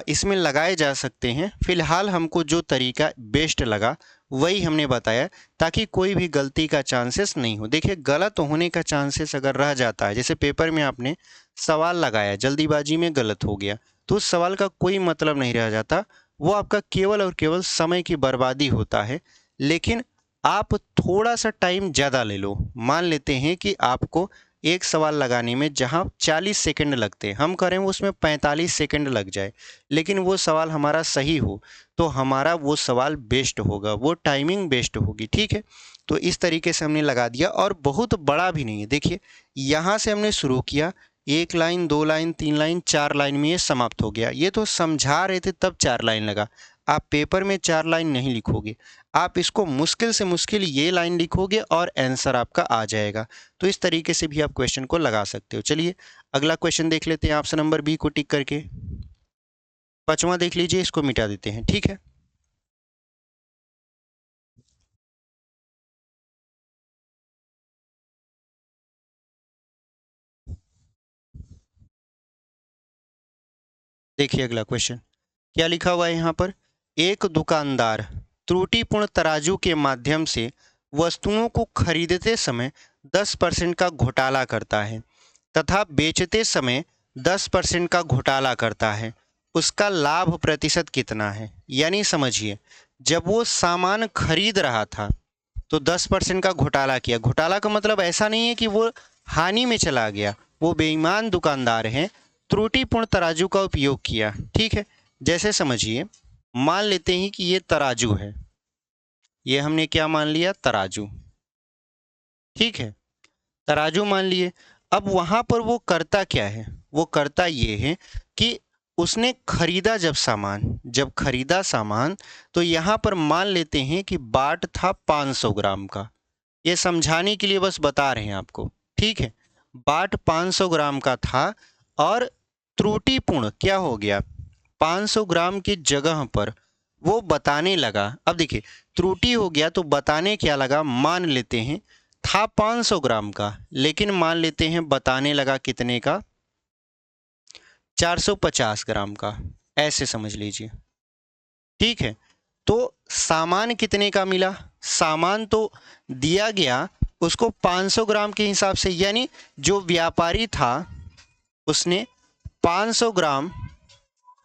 इसमें लगाए जा सकते हैं। फिलहाल हमको जो तरीका बेस्ट लगा वही हमने बताया, ताकि कोई भी गलती का चांसेस नहीं हो। देखिए, गलत होने का चांसेस अगर रह जाता है, जैसे पेपर में आपने सवाल लगाया, जल्दीबाजी में गलत हो गया, तो उस सवाल का कोई मतलब नहीं रह जाता, वो आपका केवल और केवल समय की बर्बादी होता है। लेकिन आप थोड़ा सा टाइम ज़्यादा ले लो, मान लेते हैं कि आपको एक सवाल लगाने में जहां 40 सेकंड लगते हैं, हम करें उसमें 45 सेकंड लग जाए, लेकिन वो सवाल हमारा सही हो तो हमारा वो सवाल बेस्ट होगा, वो टाइमिंग बेस्ट होगी। ठीक है, तो इस तरीके से हमने लगा दिया और बहुत बड़ा भी नहीं है। देखिए यहाँ से हमने शुरू किया, 1 लाइन 2 लाइन 3 लाइन 4 लाइन में ये समाप्त हो गया। ये तो समझा रहे थे तब 4 लाइन लगा, आप पेपर में 4 लाइन नहीं लिखोगे, आप इसको मुश्किल से मुश्किल ये लाइन लिखोगे और आंसर आपका आ जाएगा। तो इस तरीके से भी आप क्वेश्चन को लगा सकते हो। चलिए अगला क्वेश्चन देख लेते हैं, ऑप्शन नंबर बी को टिक करके। 5वां देख लीजिए, इसको मिटा देते हैं। ठीक है, देखिए अगला क्वेश्चन क्या लिखा हुआ है यहाँ पर। एक दुकानदार त्रुटिपूर्ण तराजू के माध्यम से वस्तुओं को खरीदते समय 10% का घोटाला करता है तथा बेचते समय 10% का घोटाला करता है, उसका लाभ प्रतिशत कितना है? यानी समझिए, जब वो सामान खरीद रहा था तो 10% का घोटाला किया। घोटाला का मतलब ऐसा नहीं है कि वो हानि में चला गया, वो बेईमान दुकानदार है, त्रुटिपूर्ण तराजू का उपयोग किया। ठीक है, जैसे समझिए, मान लेते हैं कि ये तराजू है, ये हमने क्या मान लिया, तराजू। ठीक है, तराजू मान लिए। अब वहां पर वो करता क्या है, वो करता ये है कि उसने खरीदा जब खरीदा सामान, तो यहाँ पर मान लेते हैं कि बाट था 500 ग्राम का। ये समझाने के लिए बस बता रहे हैं आपको। ठीक है, बाट 500 ग्राम का था और त्रुटिपूर्ण क्या हो गया, 500 ग्राम की जगह पर वो बताने लगा। अब देखिए, त्रुटि हो गया तो बताने क्या लगा, मान लेते हैं था 500 ग्राम का, लेकिन मान लेते हैं बताने लगा कितने का, 450 ग्राम का, ऐसे समझ लीजिए। ठीक है, तो सामान कितने का मिला, सामान तो दिया गया उसको 500 ग्राम के हिसाब से, यानी जो व्यापारी था उसने 500 ग्राम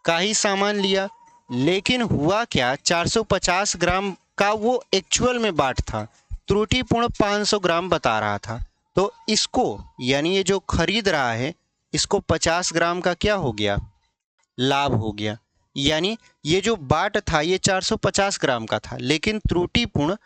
का ही सामान लिया, लेकिन हुआ क्या, 450 ग्राम का वो एक्चुअल में बाट था, त्रुटिपूर्ण 500 ग्राम बता रहा था। तो इसको, यानी ये जो खरीद रहा है, इसको 50 ग्राम का क्या हो गया, लाभ हो गया। यानी ये जो बाट था ये 450 ग्राम का था, लेकिन त्रुटिपूर्ण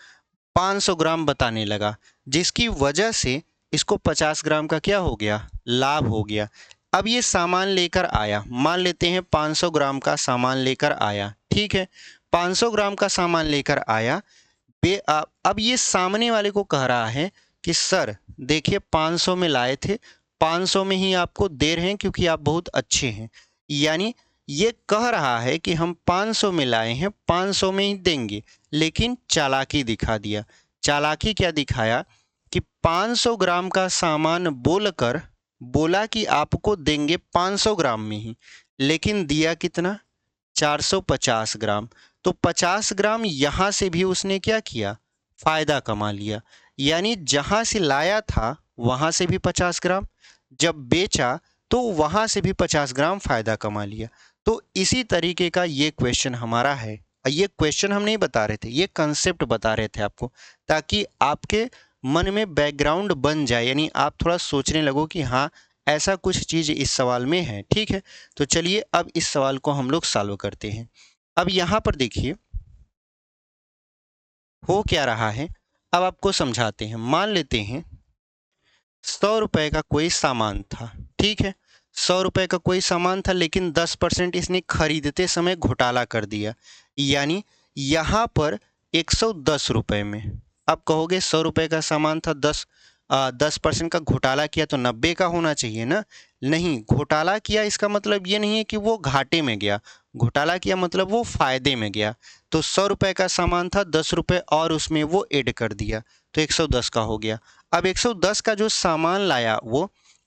500 ग्राम बताने लगा, जिसकी वजह से इसको 50 ग्राम का क्या हो गया, लाभ हो गया। अब ये सामान लेकर आया, मान लेते हैं 500 ग्राम का सामान लेकर आया। ठीक है, 500 ग्राम का सामान लेकर आया। अब ये सामने वाले को कह रहा है कि सर देखिए 500 में लाए थे, 500 में ही आपको दे रहे हैं क्योंकि आप बहुत अच्छे हैं। यानी ये कह रहा है कि हम 500 में लाए हैं, 500 में ही देंगे, लेकिन चालाकी दिखा दिया। चालाकी क्या दिखाया कि 500 ग्राम का सामान बोलकर बोला कि आपको देंगे 500 ग्राम में ही, लेकिन दिया कितना, 450 ग्राम। तो 50 ग्राम यहाँ से भी उसने क्या किया, फायदा कमा लिया। यानी जहाँ से लाया था वहाँ से भी 50 ग्राम, जब बेचा तो वहाँ से भी 50 ग्राम फायदा कमा लिया। तो इसी तरीके का ये क्वेश्चन हमारा है। ये क्वेश्चन हम नहीं बता रहे थे, ये कंसेप्ट बता रहे थे आपको, ताकि आपके मन में बैकग्राउंड बन जाए, यानी आप थोड़ा सोचने लगो कि हाँ ऐसा कुछ चीज़ इस सवाल में है। ठीक है, तो चलिए अब इस सवाल को हम लोग सॉल्व करते हैं। अब यहाँ पर देखिए हो क्या रहा है, अब आपको समझाते हैं। मान लेते हैं 100 रुपए का कोई सामान था। ठीक है, 100 रुपए का कोई सामान था, लेकिन 10% इसने खरीदते समय घोटाला कर दिया, यानी यहाँ पर 110 रुपए में। अब कहोगे 100 रुपए का सामान था, 10% का घोटाला किया तो 90 का होना चाहिए ना। नहीं, घोटाला किया इसका मतलब ये नहीं है कि वो घाटे में गया, घोटाला किया मतलब वो फायदे में गया। तो 100 रुपए का सामान था, 10 रुपए और उसमें वो ऐड कर दिया, तो 110 का हो गया। अब 110 का जो सामान लाया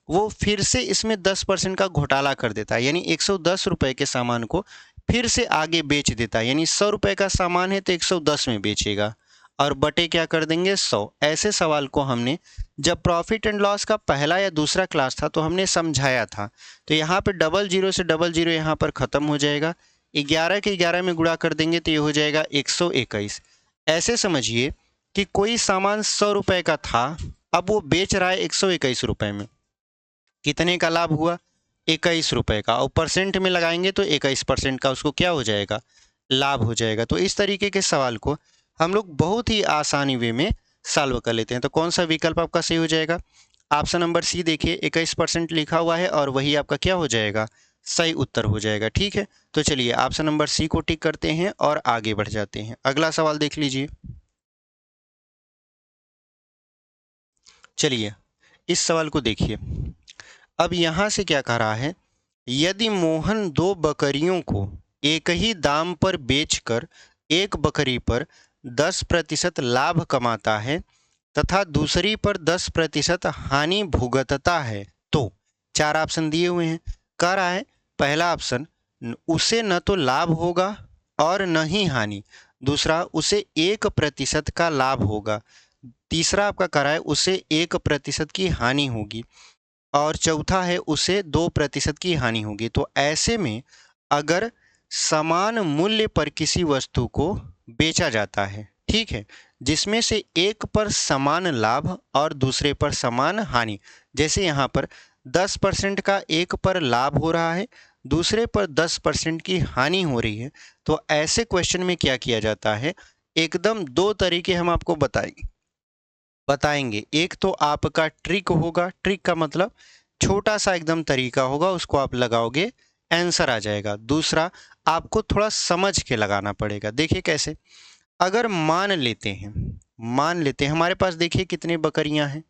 वो फिर से इसमें 10% का घोटाला कर देता है, यानी 110 रुपए के सामान को फिर से आगे बेच देता है। यानी 100 रुपए का सामान है तो 110 में बेचेगा और बटे क्या कर देंगे, 100। ऐसे सवाल को हमने जब प्रॉफिट एंड लॉस का पहला या दूसरा क्लास था तो हमने समझाया था। तो यहाँ पे 00 से 00 यहाँ पर ख़त्म हो जाएगा, 11 के 11 में गुणा कर देंगे तो ये हो जाएगा 121। ऐसे समझिए कि कोई सामान 100 रुपए का था, अब वो बेच रहा है 121 रुपए में। कितने का लाभ हुआ? 21 रुपये का, और परसेंट में लगाएंगे तो 21% का उसको क्या हो जाएगा? लाभ हो जाएगा। तो इस तरीके के सवाल को हम लोग बहुत ही आसानी वे में सॉल्व कर लेते हैं। तो कौन सा विकल्प आपका सही हो जाएगा? ऑप्शन नंबर सी देखिए, 21% लिखा हुआ है और वही आपका क्या हो जाएगा? सही उत्तर हो जाएगा। ठीक है, तो चलिए ऑप्शन नंबर सी को टिक करते हैं और आगे बढ़ जाते हैं। अगला सवाल देख लीजिए। चलिए इस सवाल को देखिए। अब यहाँ से क्या कह रहा है, यदि मोहन दो बकरियों को एक ही दाम पर बेचकर एक बकरी पर 10% लाभ कमाता है तथा दूसरी पर 10% हानि भुगतता है, तो चार ऑप्शन दिए हुए हैं। कह रहा है पहला ऑप्शन, उसे न तो लाभ होगा और न ही हानि। दूसरा, उसे 1% का लाभ होगा। तीसरा आपका कह रहा है उसे 1% की हानि होगी। और चौथा है उसे 2% की हानि होगी। तो ऐसे में अगर समान मूल्य पर किसी वस्तु को बेचा जाता है, ठीक है, जिसमें से एक पर समान लाभ और दूसरे पर समान हानि, जैसे यहाँ पर 10% का एक पर लाभ हो रहा है, दूसरे पर 10% की हानि हो रही है, तो ऐसे क्वेश्चन में क्या किया जाता है, एकदम दो तरीके हम आपको बताएंगे। एक तो आपका ट्रिक होगा, ट्रिक का मतलब छोटा सा एकदम तरीका होगा, उसको आप लगाओगे आंसर आ जाएगा। दूसरा, आपको थोड़ा समझ के लगाना पड़ेगा। देखिए कैसे, अगर मान लेते हैं हमारे पास देखिए कितनी बकरियां हैं,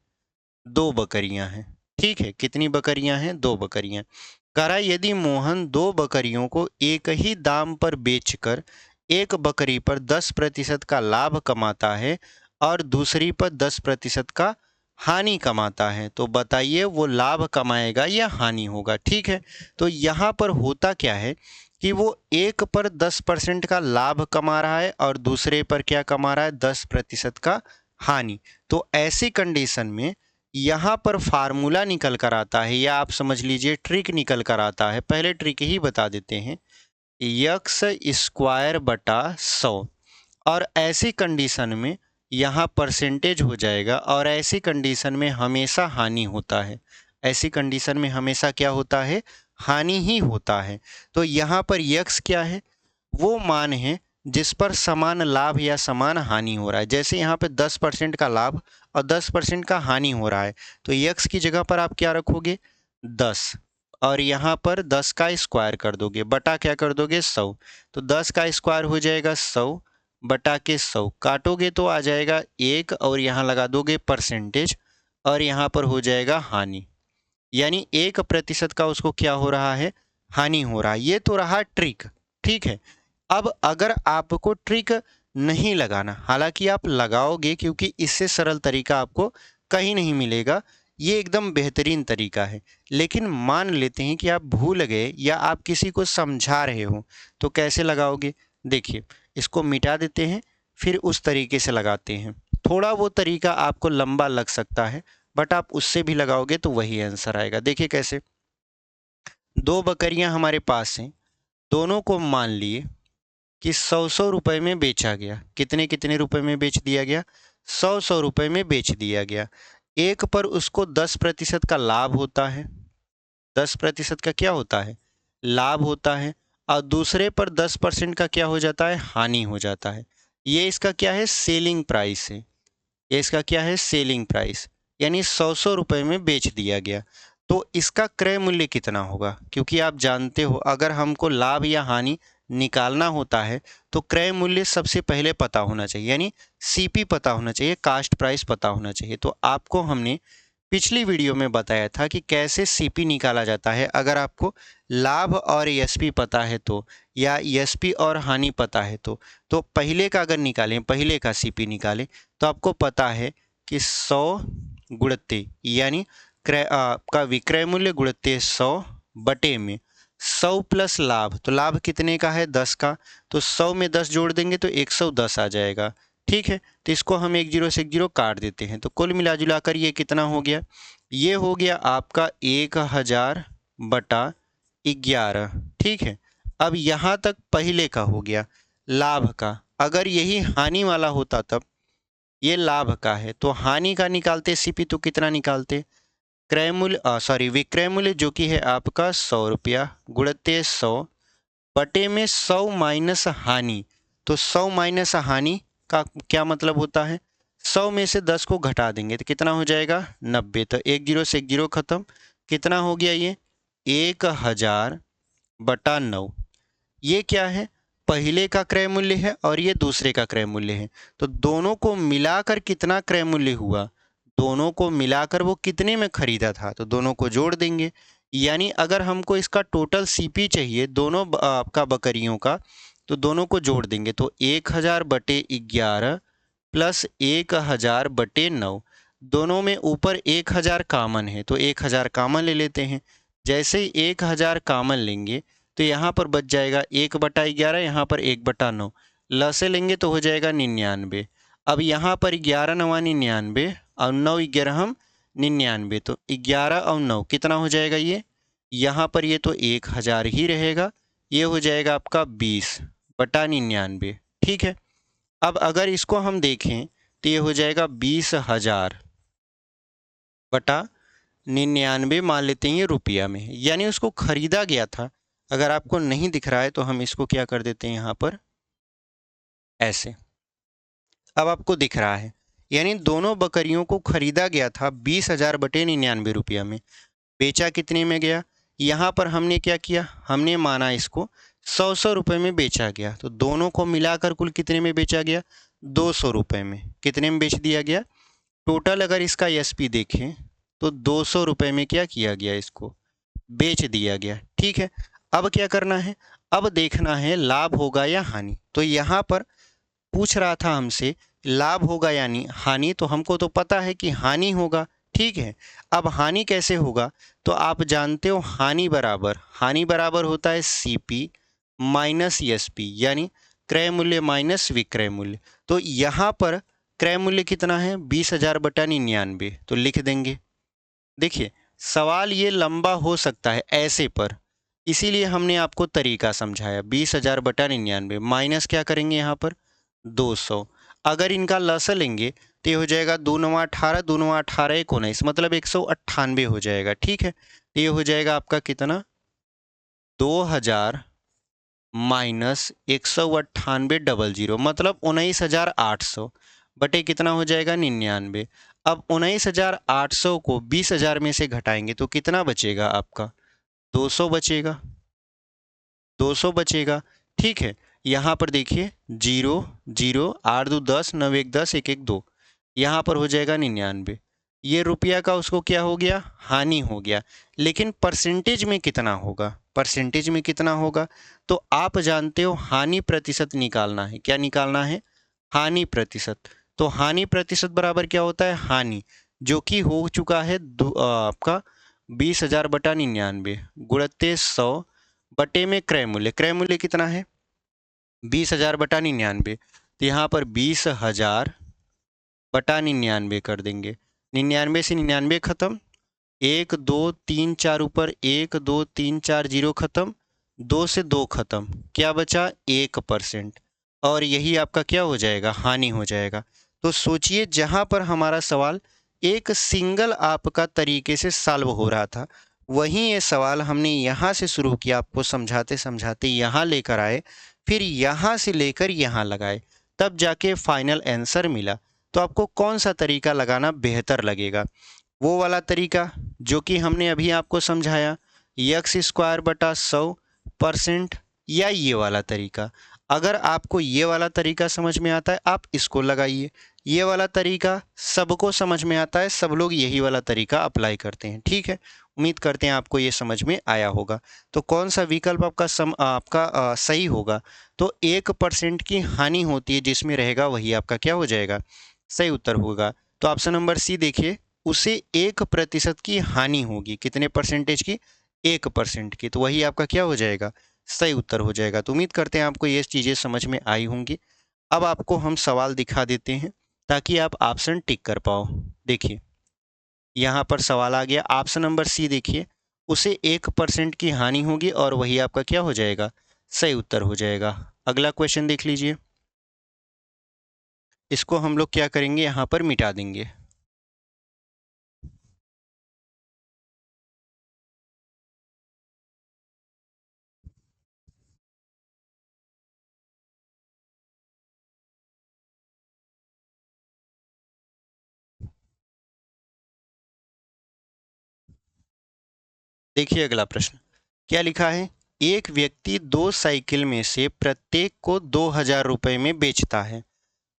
दो बकरियां हैं। ठीक है, कितनी बकरियां हैं? दो बकरियां। कह रहा है यदि मोहन दो बकरियों को एक ही दाम पर बेचकर एक बकरी पर 10% का लाभ कमाता है और दूसरी पर 10% का हानि कमाता है, तो बताइए वो लाभ कमाएगा या हानि होगा। ठीक है, तो यहाँ पर होता क्या है कि वो एक पर 10% का लाभ कमा रहा है और दूसरे पर क्या कमा रहा है? 10% का हानि। तो ऐसी कंडीशन में यहाँ पर फार्मूला निकल कर आता है, या आप समझ लीजिए ट्रिक निकल कर आता है। पहले ट्रिक ही बता देते हैं, यक्स स्क्वायर बटा 100। और ऐसी कंडीशन में यहाँ परसेंटेज हो जाएगा, और ऐसी कंडीशन में हमेशा हानि होता है। ऐसी कंडीशन में हमेशा क्या होता है? हानि ही होता है। तो यहाँ पर यक्स क्या है? वो मान है जिस पर समान लाभ या समान हानि हो रहा है। जैसे यहाँ पे 10% का लाभ और 10% का हानि हो रहा है, तो यक्स की जगह पर आप क्या रखोगे? 10। और यहाँ पर 10 का स्क्वायर कर दोगे, बटा क्या कर दोगे? 100। तो 10 का स्क्वायर हो जाएगा 100 बटा के 100, काटोगे तो आ जाएगा 1, और यहाँ लगा दोगे परसेंटेज, और यहाँ पर हो जाएगा हानि। यानी 1% का उसको क्या हो रहा है? हानि हो रहा है। ये तो रहा ट्रिक। ठीक है, अब अगर आपको ट्रिक नहीं लगाना, हालांकि आप लगाओगे क्योंकि इससे सरल तरीका आपको कहीं नहीं मिलेगा, ये एकदम बेहतरीन तरीका है, लेकिन मान लेते हैं कि आप भूल गए या आप किसी को समझा रहे हो, तो कैसे लगाओगे? देखिए, इसको मिटा देते हैं, फिर उस तरीके से लगाते हैं। थोड़ा वो तरीका आपको लंबा लग सकता है, बट आप उससे भी लगाओगे तो वही आंसर आएगा। देखिए कैसे, दो बकरियां हमारे पास हैं, दोनों को मान लिए कि 100-100 रुपए में बेचा गया। कितने कितने रुपए में बेच दिया गया? 100-100 रुपए में बेच दिया गया। एक पर उसको 10% का लाभ होता है, 10% का क्या होता है? लाभ होता है। और दूसरे पर 10% का क्या हो जाता है? हानि हो जाता है। ये इसका क्या है? सेलिंग प्राइस है। ये इसका क्या है? Selling price. यानी 100-100 रुपए में बेच दिया गया। तो इसका क्रय मूल्य कितना होगा? क्योंकि आप जानते हो अगर हमको लाभ या हानि निकालना होता है तो क्रय मूल्य सबसे पहले पता होना चाहिए, यानी सीपी पता होना चाहिए, कास्ट प्राइस पता होना चाहिए। तो आपको हमने पिछली वीडियो में बताया था कि कैसे सीपी निकाला जाता है। अगर आपको लाभ और एसपी पता है तो, या एसपी और हानि पता है तो पहले का अगर निकालें, पहले का सीपी निकालें, तो आपको पता है कि 100 गुणित, यानी का विक्रय मूल्य गुणित 100 बटे में 100 प्लस लाभ, तो लाभ कितने का है? 10 का। तो 100 में 10 जोड़ देंगे तो 110 आ जाएगा। ठीक है, तो इसको हम एक जीरो से एक जीरो काट देते हैं, तो कुल मिला जुला कर ये कितना हो गया? ये हो गया आपका 1000 बटा 11। ठीक है, अब यहाँ तक पहले का हो गया लाभ का। अगर यही हानि वाला होता तब, ये लाभ का है तो हानि का निकालते सीपी तो कितना निकालते? क्रय मूल्य विक्रय मूल्य जो कि है आपका 100 रुपया गुणित 100 बटे में 100 माइनस हानि। तो 100 माइनस हानि का क्या मतलब होता है, 100 में से 10 को घटा देंगे तो कितना हो जाएगा 90। तो एक जीरो से एक जीरो खत्म, कितना हो गया ये 1000/9। ये क्या है, पहले का क्रय मूल्य है और ये दूसरे का क्रय मूल्य है। तो दोनों को मिलाकर कितना क्रय मूल्य हुआ, दोनों को मिलाकर वो कितने में खरीदा था, तो दोनों को जोड़ देंगे। यानी अगर हमको इसका टोटल सीपी चाहिए दोनों आपका बकरियों का, तो दोनों को जोड़ देंगे। तो 1000/11 प्लस 1000/9, दोनों में ऊपर 1000 कॉमन है तो 1000 कॉमन ले लेते हैं। जैसे ही 1000 कॉमन लेंगे तो यहाँ पर बच जाएगा 1/11, यहाँ पर 1/9, ल से लेंगे तो हो जाएगा 99। अब यहाँ पर 11 नवा 99 और 9 11 99, तो 11 और 9 कितना हो जाएगा ये, यहाँ पर ये तो 1000 ही रहेगा, ये हो जाएगा आपका 20/99। ठीक है, अब अगर इसको हम देखें तो ये हो जाएगा 20,000/99 मान लेते हैं ये रुपया में, यानी उसको खरीदा गया था। अगर आपको नहीं दिख रहा है तो हम इसको क्या कर देते हैं यहाँ पर ऐसे, अब आपको दिख रहा है। यानी दोनों बकरियों को खरीदा गया था 20,000/99 रुपया में, बेचा कितने में गया, यहाँ पर हमने क्या किया, हमने माना इसको 100 रुपये में बेचा गया, तो दोनों को मिलाकर कुल कितने में बेचा गया 200 रुपये में, कितने में बेच दिया गया टोटल। अगर इसका एसपी देखें तो 200 रुपये में क्या किया गया, इसको बेच दिया गया। ठीक है, अब क्या करना है, अब देखना है लाभ होगा या हानि। तो यहाँ पर पूछ रहा था हमसे लाभ होगा यानी हानि, तो हमको तो पता है कि हानि होगा। ठीक है, अब हानि कैसे होगा, तो आप जानते हो हानि बराबर होता है सीपी माइनस एसपी, यानी क्रय मूल्य माइनस विक्रय मूल्य। तो यहाँ पर क्रय मूल्य कितना है 20,000/99, तो लिख देंगे। देखिए सवाल ये लंबा हो सकता है ऐसे पर, इसीलिए हमने आपको तरीका समझाया। 20,000/99 माइनस क्या करेंगे यहाँ पर 200, अगर इनका लसा लेंगे तो ये हो जाएगा 2×9 = 18, 2×9 = 18, 1×19 मतलब 198 हो जाएगा। ठीक है, तो ये हो जाएगा आपका कितना 2000 माइनस 198 मतलब 19,800 बटे कितना हो जाएगा 99। अब 19,800 को 20,000 में से घटाएंगे तो कितना बचेगा आपका 200 बचेगा, 200 बचेगा। ठीक है, यहाँ पर देखिए 0 0 8 2 10 9 1 10 1 1 2, यहाँ पर हो जाएगा 99। ये रुपया का उसको क्या हो गया हानि हो गया। लेकिन परसेंटेज में कितना होगा, परसेंटेज में कितना होगा, तो आप जानते हो हानि प्रतिशत निकालना है। क्या निकालना है हानि प्रतिशत। तो हानि प्रतिशत बराबर क्या होता है हानि जो कि हो चुका है आपका 20,000/99 गुणित 100 बटे में क्रय मूल्य, क्रय मूल्य कितना है 20,000/99, तो यहाँ पर 20,000/99 कर देंगे। 99 से 99 खत्म, 1 2 3 4 ऊपर 1 2 3 4 जीरो खत्म, 2 से 2 खत्म, क्या बचा 1%, और यही आपका क्या हो जाएगा हानि हो जाएगा। तो सोचिए जहाँ पर हमारा सवाल एक सिंगल आपका तरीके से सॉल्व हो रहा था, वहीं ये सवाल हमने यहाँ से शुरू किया, आपको समझाते समझाते यहाँ लेकर आए, फिर यहाँ से लेकर यहाँ लगाए, तब जाके फाइनल आंसर मिला। तो आपको कौन सा तरीका लगाना बेहतर लगेगा, वो वाला तरीका जो कि हमने अभी आपको समझाया x²/100%, या ये वाला तरीका। अगर आपको ये वाला तरीका समझ में आता है आप इसको लगाइए, ये वाला तरीका सबको समझ में आता है, सब लोग यही वाला तरीका अप्लाई करते हैं। ठीक है, उम्मीद करते हैं आपको ये समझ में आया होगा। तो कौन सा विकल्प आपका सही होगा, तो 1% की हानि होती है जिसमें रहेगा वही आपका क्या हो जाएगा सही उत्तर होगा। तो ऑप्शन नंबर सी देखिए, उसे 1% की हानि होगी, कितने परसेंटेज की 1% की, तो वही आपका क्या हो जाएगा सही उत्तर हो जाएगा। तो उम्मीद करते हैं आपको ये चीज़ें समझ में आई होंगी। अब आपको हम सवाल दिखा देते हैं ताकि आप ऑप्शन टिक कर पाओ। देखिए यहाँ पर सवाल आ गया, ऑप्शन नंबर सी देखिए, उसे 1% की हानि होगी और वही आपका क्या हो जाएगा सही उत्तर हो जाएगा। अगला क्वेश्चन देख लीजिए, इसको हम लोग क्या करेंगे यहाँ पर मिटा देंगे। देखिए अगला प्रश्न क्या लिखा है। एक व्यक्ति 2 साइकिल में से प्रत्येक को 2000 रुपये में बेचता है।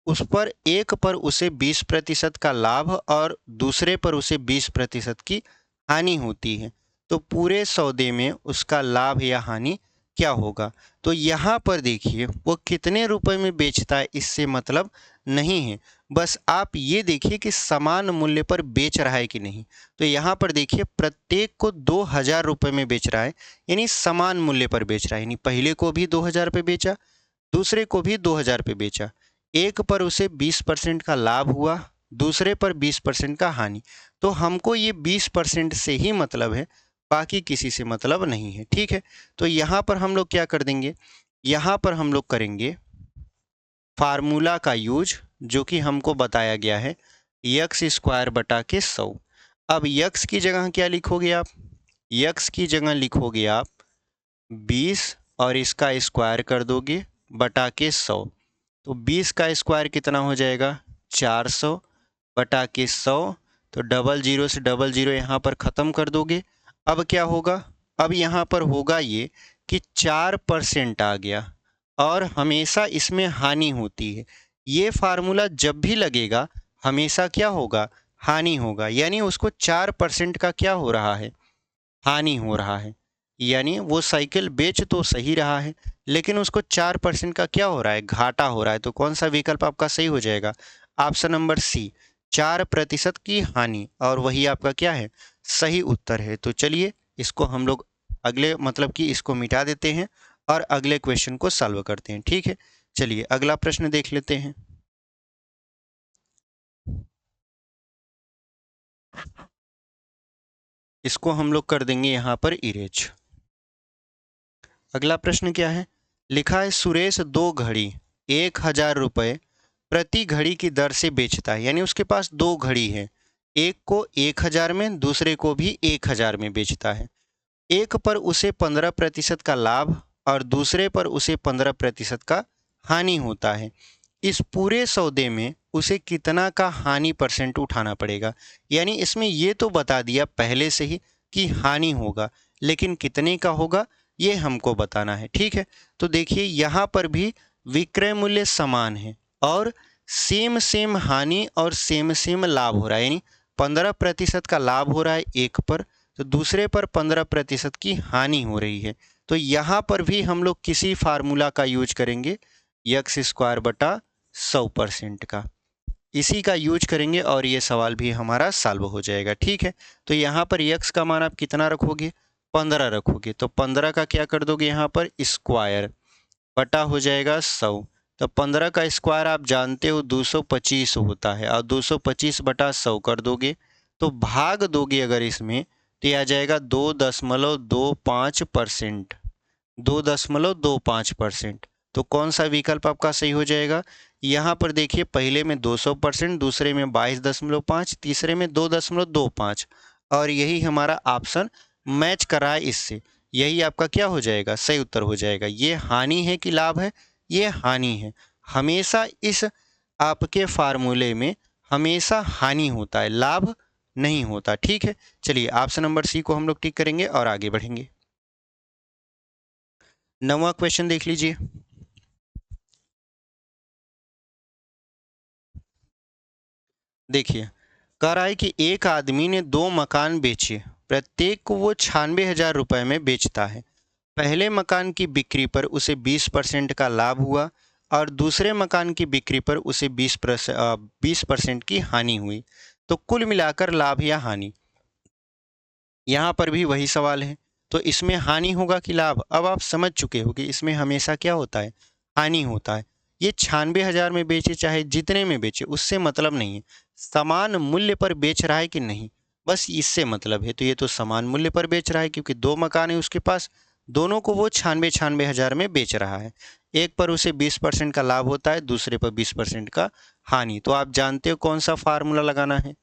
उस पर एक पर उसे 20% का लाभ और दूसरे पर उसे 20% की हानि होती है। तो पूरे सौदे में उसका लाभ या हानि क्या होगा। तो यहाँ पर देखिए वो कितने रुपए में बेचता है इससे मतलब नहीं है। बस आप ये देखिए कि समान मूल्य पर बेच रहा है कि नहीं। तो यहाँ पर देखिए प्रत्येक को 2000 रुपये में बेच रहा है, यानी समान मूल्य पर बेच रहा है। यानी पहले को भी 2000 पे बेचा, दूसरे को भी 2000 पे बेचा। एक पर उसे 20% का लाभ हुआ, दूसरे पर 20% का हानि। तो हमको ये 20% से ही मतलब है, बाकी किसी से मतलब नहीं है। ठीक है, तो यहाँ पर हम लोग क्या कर देंगे, यहाँ पर हम लोग करेंगे फार्मूला का यूज जो कि हमको बताया गया है यक्स स्क्वायर बटा के 100। अब यक्स की जगह क्या लिखोगे आप, यक्स की जगह लिखोगे आप 20 और इसका स्क्वायर कर दोगे बटा के 100। तो 20 का स्क्वायर कितना हो जाएगा 400 बटा के 100। तो डबल जीरो से डबल जीरो यहाँ पर ख़त्म कर दोगे। अब क्या होगा, अब यहाँ पर होगा ये कि 4% आ गया और हमेशा इसमें हानि होती है। ये फार्मूला जब भी लगेगा हमेशा क्या होगा, हानि होगा। यानी उसको 4% का क्या हो रहा है, हानि हो रहा है। यानी वो साइकिल बेच तो सही रहा है लेकिन उसको 4% का क्या हो रहा है, घाटा हो रहा है। तो कौन सा विकल्प आपका सही हो जाएगा, ऑप्शन नंबर सी 4% की हानि, और वही आपका क्या है, सही उत्तर है। तो चलिए इसको हम लोग अगले मतलब कि इसको मिटा देते हैं और अगले क्वेश्चन को सॉल्व करते हैं। ठीक है, चलिए अगला प्रश्न देख लेते हैं। इसको हम लोग कर देंगे यहाँ पर इरेज। अगला प्रश्न क्या है, लिखा है सुरेश 2 घड़ी 1000 रुपये प्रति घड़ी की दर से बेचता है। यानी उसके पास 2 घड़ी है, एक को 1000 में, दूसरे को भी 1000 में बेचता है। एक पर उसे 15% का लाभ और दूसरे पर उसे 15% का हानि होता है। इस पूरे सौदे में उसे कितना का हानि परसेंट उठाना पड़ेगा। यानी इसमें ये तो बता दिया पहले से ही कि हानि होगा, लेकिन कितने का होगा ये हमको बताना है। ठीक है, तो देखिए यहाँ पर भी विक्रय मूल्य समान है और सेम सेम हानि और सेम सेम लाभ हो रहा है। यानी 15% का लाभ हो रहा है एक पर, तो दूसरे पर 15% की हानि हो रही है। तो यहाँ पर भी हम लोग किसी फार्मूला का यूज करेंगे, यक्स स्क्वायर बटा 100% का, इसी का यूज करेंगे और ये सवाल भी हमारा सॉल्व हो जाएगा। ठीक है, तो यहाँ पर यक्स का मान आप कितना रखोगे, 15 रखोगे। तो 15 का क्या कर दोगे यहाँ पर स्क्वायर बटा हो जाएगा 100। तो 15 का स्क्वायर आप जानते हो 225 होता है और 225 बटा 100 कर दोगे तो भाग दोगे अगर इसमें तो ये आ जाएगा 2.25%, 2.25%। तो कौन सा विकल्प आपका सही हो जाएगा, यहाँ पर देखिए पहले में 200%, दूसरे में 22.5, तीसरे में 2.25 और यही हमारा ऑप्शन मैच कर रहा है इससे। यही आपका क्या हो जाएगा, सही उत्तर हो जाएगा। ये हानि है कि लाभ है, ये हानि है। हमेशा इस आपके फार्मूले में हमेशा हानि होता है, लाभ नहीं होता। ठीक है, चलिए ऑप्शन नंबर सी को हम लोग टिक करेंगे और आगे बढ़ेंगे। 9वां क्वेश्चन देख लीजिए। देखिए कह रहा है कि एक आदमी ने 2 मकान बेचे, प्रत्येक को वो 96,000 रुपये में बेचता है। पहले मकान की बिक्री पर उसे 20% का लाभ हुआ और दूसरे मकान की बिक्री पर उसे 20% की हानि हुई। तो कुल मिलाकर लाभ या हानि, यहाँ पर भी वही सवाल है। तो इसमें हानि होगा कि लाभ, अब आप समझ चुके हो कि इसमें हमेशा क्या होता है, हानि होता है। ये 96,000 में बेचे चाहे जितने में बेचे उससे मतलब नहीं है, समान मूल्य पर बेच रहा है कि नहीं, बस इससे मतलब है। तो ये तो समान मूल्य पर बेच रहा है क्योंकि 2 मकान है उसके पास, दोनों को वो 96,000 में बेच रहा है। एक पर उसे 20% का लाभ होता है, दूसरे पर 20% का हानि। तो आप जानते हो कौन सा फार्मूला लगाना है,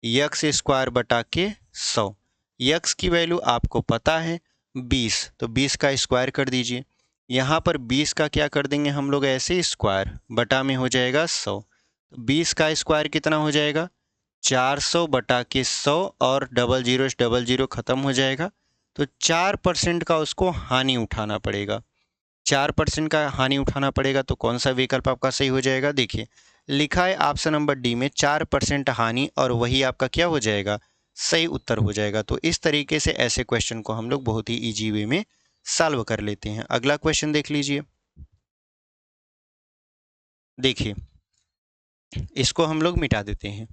यक्स स्क्वायर बटा के 100। यक्स की वैल्यू आपको पता है 20, तो 20 का स्क्वायर कर दीजिए। यहाँ पर 20 का क्या कर देंगे हम लोग, ऐसे स्क्वायर बटा में हो जाएगा 100। तो 20 का स्क्वायर कितना हो जाएगा 400 बटा के 100 और डबल जीरो ख़त्म हो जाएगा तो 4% का उसको हानि उठाना पड़ेगा। 4% का हानि उठाना पड़ेगा तो कौन सा विकल्प आपका सही हो जाएगा? देखिए लिखा है ऑप्शन नंबर डी में 4% हानि, और वही आपका क्या हो जाएगा? सही उत्तर हो जाएगा। तो इस तरीके से ऐसे क्वेश्चन को हम लोग बहुत ही इजी वे में सॉल्व कर लेते हैं। अगला क्वेश्चन देख लीजिए। देखिए इसको हम लोग मिटा देते हैं।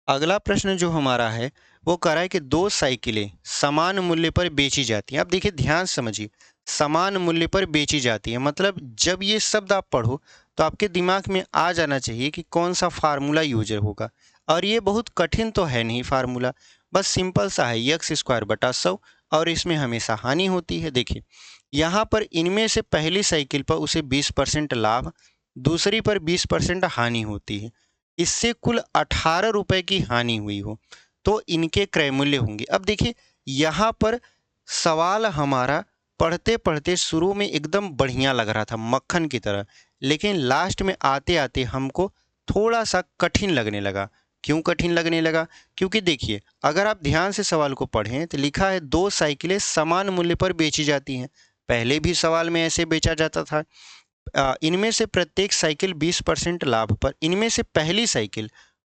अगला प्रश्न जो हमारा है वो कह रहा है कि दो साइकिलें समान मूल्य पर बेची जाती हैं। अब देखिए ध्यान से समझिए, समान मूल्य पर बेची जाती है मतलब जब ये शब्द आप पढ़ो तो आपके दिमाग में आ जाना चाहिए कि कौन सा फार्मूला यूज होगा। और ये बहुत कठिन तो है नहीं फार्मूला, बस सिंपल सा है, यक्स स्क्वायर बटा 100, और इसमें हमेशा हानि होती है। देखिए यहाँ पर इनमें से पहली साइकिल पर उसे 20% लाभ, दूसरी पर 20% हानि होती है, इससे कुल 18 रुपए की हानि हुई हो तो इनके क्रय मूल्य होंगे। अब देखिए यहाँ पर सवाल हमारा पढ़ते पढ़ते शुरू में एकदम बढ़िया लग रहा था, मक्खन की तरह, लेकिन लास्ट में आते आते हमको थोड़ा सा कठिन लगने लगा। क्यों कठिन लगने लगा? क्योंकि देखिए अगर आप ध्यान से सवाल को पढ़ें तो लिखा है दो साइकिलें समान मूल्य पर बेची जाती हैं। पहले भी सवाल में ऐसे बेचा जाता था। इनमें से प्रत्येक साइकिल 20% लाभ पर, इनमें से पहली साइकिल